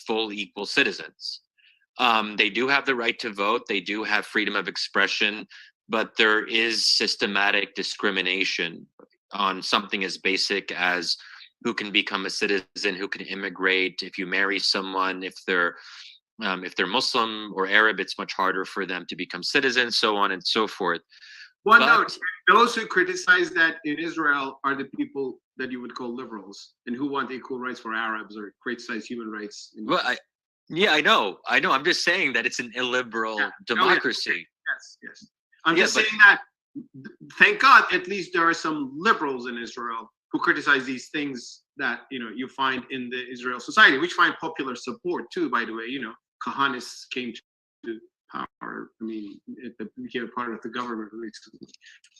full equal citizens. They do have the right to vote. They do have freedom of expression, but there is systematic discrimination on something as basic as who can become a citizen, who can immigrate. If you marry someone, if they're Muslim or Arab, it's much harder for them to become citizens, so on and so forth. One note, those who criticize that in Israel are the people that you would call liberals and who want equal rights for Arabs or criticize human rights. Well, I know. I'm just saying that it's an illiberal democracy. Yes. I'm just saying that, thank God, at least there are some liberals in Israel who criticize these things that you find in the Israel society, which find popular support too. By the way, Kahanists came to power. I mean, it became part of the government recently.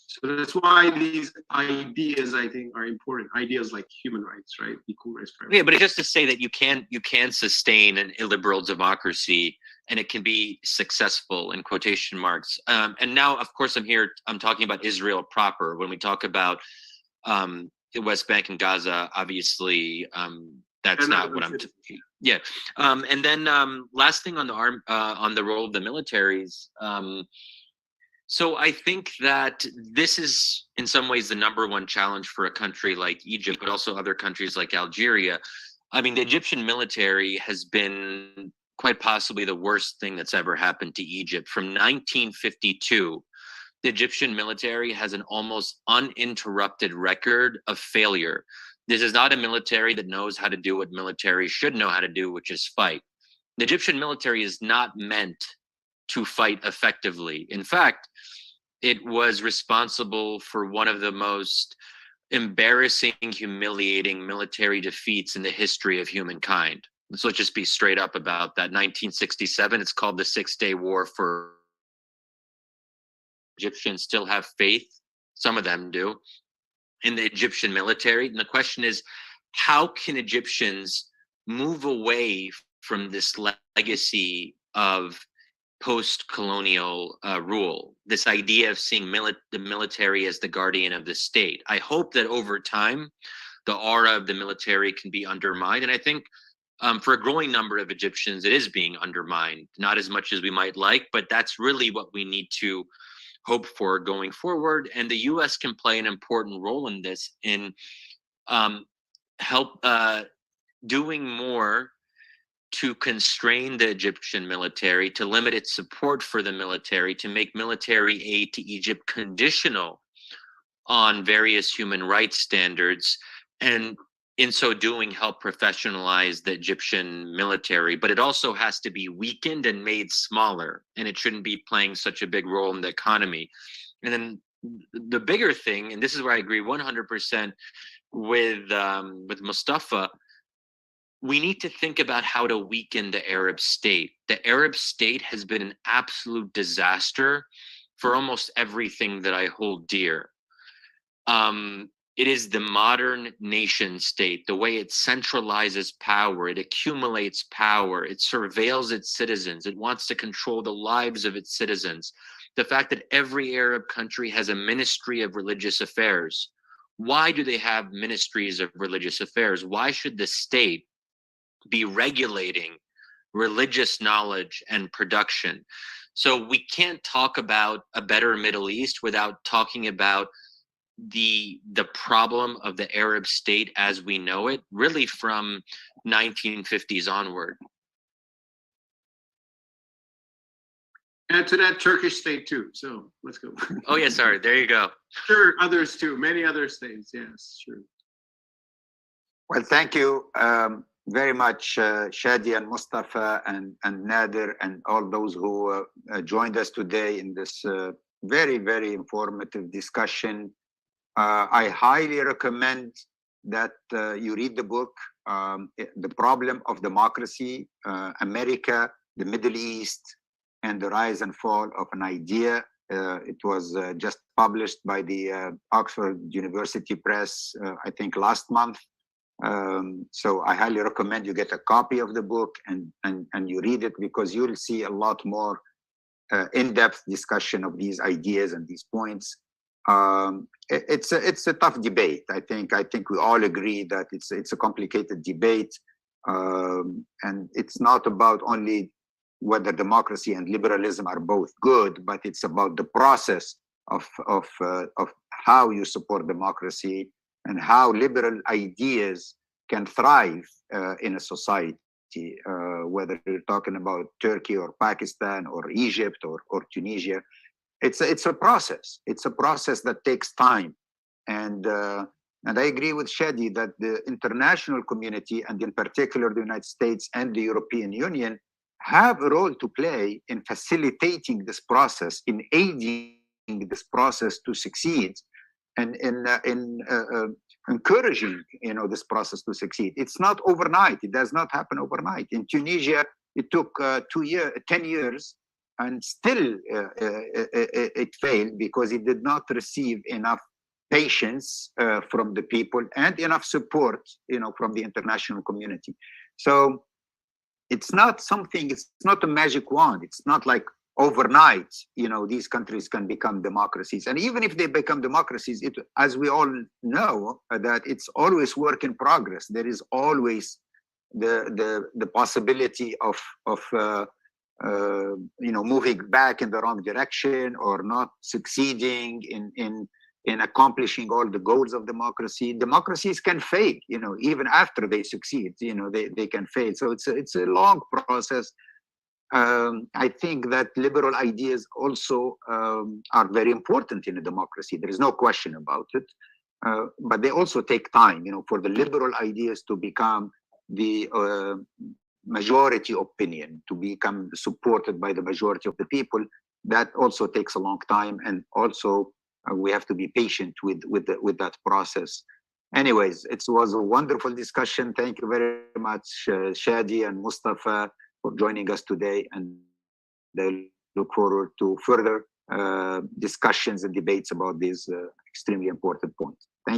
So that's why these ideas, I think, are important. Ideas like human rights, right? Equal rights. Yeah, but it's just to say that you can sustain an illiberal democracy, and it can be successful in quotation marks. And now, of course, I'm talking about Israel proper. When we talk about the West Bank and Gaza, obviously, that's not what I'm. Yeah, and then last thing on the role of the militaries. So I think that this is in some ways the number one challenge for a country like Egypt, but also other countries like Algeria. I mean, the Egyptian military has been quite possibly the worst thing that's ever happened to Egypt. From 1952, the Egyptian military has an almost uninterrupted record of failure. This is not a military that knows how to do what military should know how to do, which is fight. The Egyptian military is not meant to fight effectively. In fact, it was responsible for one of the most embarrassing, humiliating military defeats in the history of humankind. So let's just be straight up about that. 1967, it's called the 6-Day War. For Egyptians still have faith, some of them do, in the Egyptian military. And the question is, how can Egyptians move away from this legacy of post-colonial rule, this idea of seeing the military as the guardian of the state? I hope that over time, the aura of the military can be undermined. And I think for a growing number of Egyptians, it is being undermined, not as much as we might like, but that's really what we need to hope for going forward. And the US can play an important role in this, in doing more to constrain the Egyptian military, to limit its support for the military, to make military aid to Egypt conditional on various human rights standards, and in so doing help professionalize the Egyptian military. But it also has to be weakened and made smaller, and it shouldn't be playing such a big role in the economy. And then the bigger thing, and this is where I agree 100% with Mustafa, we need to think about how to weaken the Arab state. The Arab state has been an absolute disaster for almost everything that I hold dear. It is the modern nation state, the way it centralizes power, it accumulates power, it surveils its citizens, it wants to control the lives of its citizens. The fact that every Arab country has a ministry of religious affairs. Why do they have ministries of religious affairs? Why should the state be regulating religious knowledge and production? So we can't talk about a better Middle East without talking about the problem of the Arab state as we know it, really from 1950s onward. Add to that Turkish state too. So let's go. Oh yeah, sorry. There you go. Sure, others too. Many other states. Yes, sure. Well, thank you very much, Shadi and Mustafa and Nader and all those who joined us today in this very, very informative discussion. I highly recommend that you read the book, The Problem of Democracy, America, the Middle East, and the Rise and Fall of an Idea. It was just published by the Oxford University Press, I think last month. So I highly recommend you get a copy of the book and you read it, because you'll see a lot more in-depth discussion of these ideas and these points. It's a tough debate. I think we all agree that it's a complicated debate, and it's not about only whether democracy and liberalism are both good, but it's about the process of how you support democracy and how liberal ideas can thrive in a society, whether you're talking about Turkey or Pakistan or Egypt or Tunisia. It's a process. It's a process that takes time, and I agree with Shadi that the international community, and in particular the United States and the European Union, have a role to play in facilitating this process, in aiding this process to succeed, and in encouraging this process to succeed. It's not overnight. It does not happen overnight. In Tunisia, it took 10 years and still it failed because it did not receive enough patience from the people and enough support, from the international community. So it's not something, it's not a magic wand. It's not like overnight, these countries can become democracies. And even if they become democracies, as we all know, that it's always work in progress. There is always the possibility of moving back in the wrong direction or not succeeding in accomplishing all the goals of democracy. Democracies can fail, even after they succeed, they can fail. So it's a long process. I think that liberal ideas also are very important in a democracy. There is no question about it. But they also take time, for the liberal ideas to become the majority opinion, to become supported by the majority of the people. That also takes a long time, and also we have to be patient with that process. Anyways, it was a wonderful discussion. Thank you very much, Shadi and Mustafa, for joining us today, and I look forward to further discussions and debates about these extremely important points.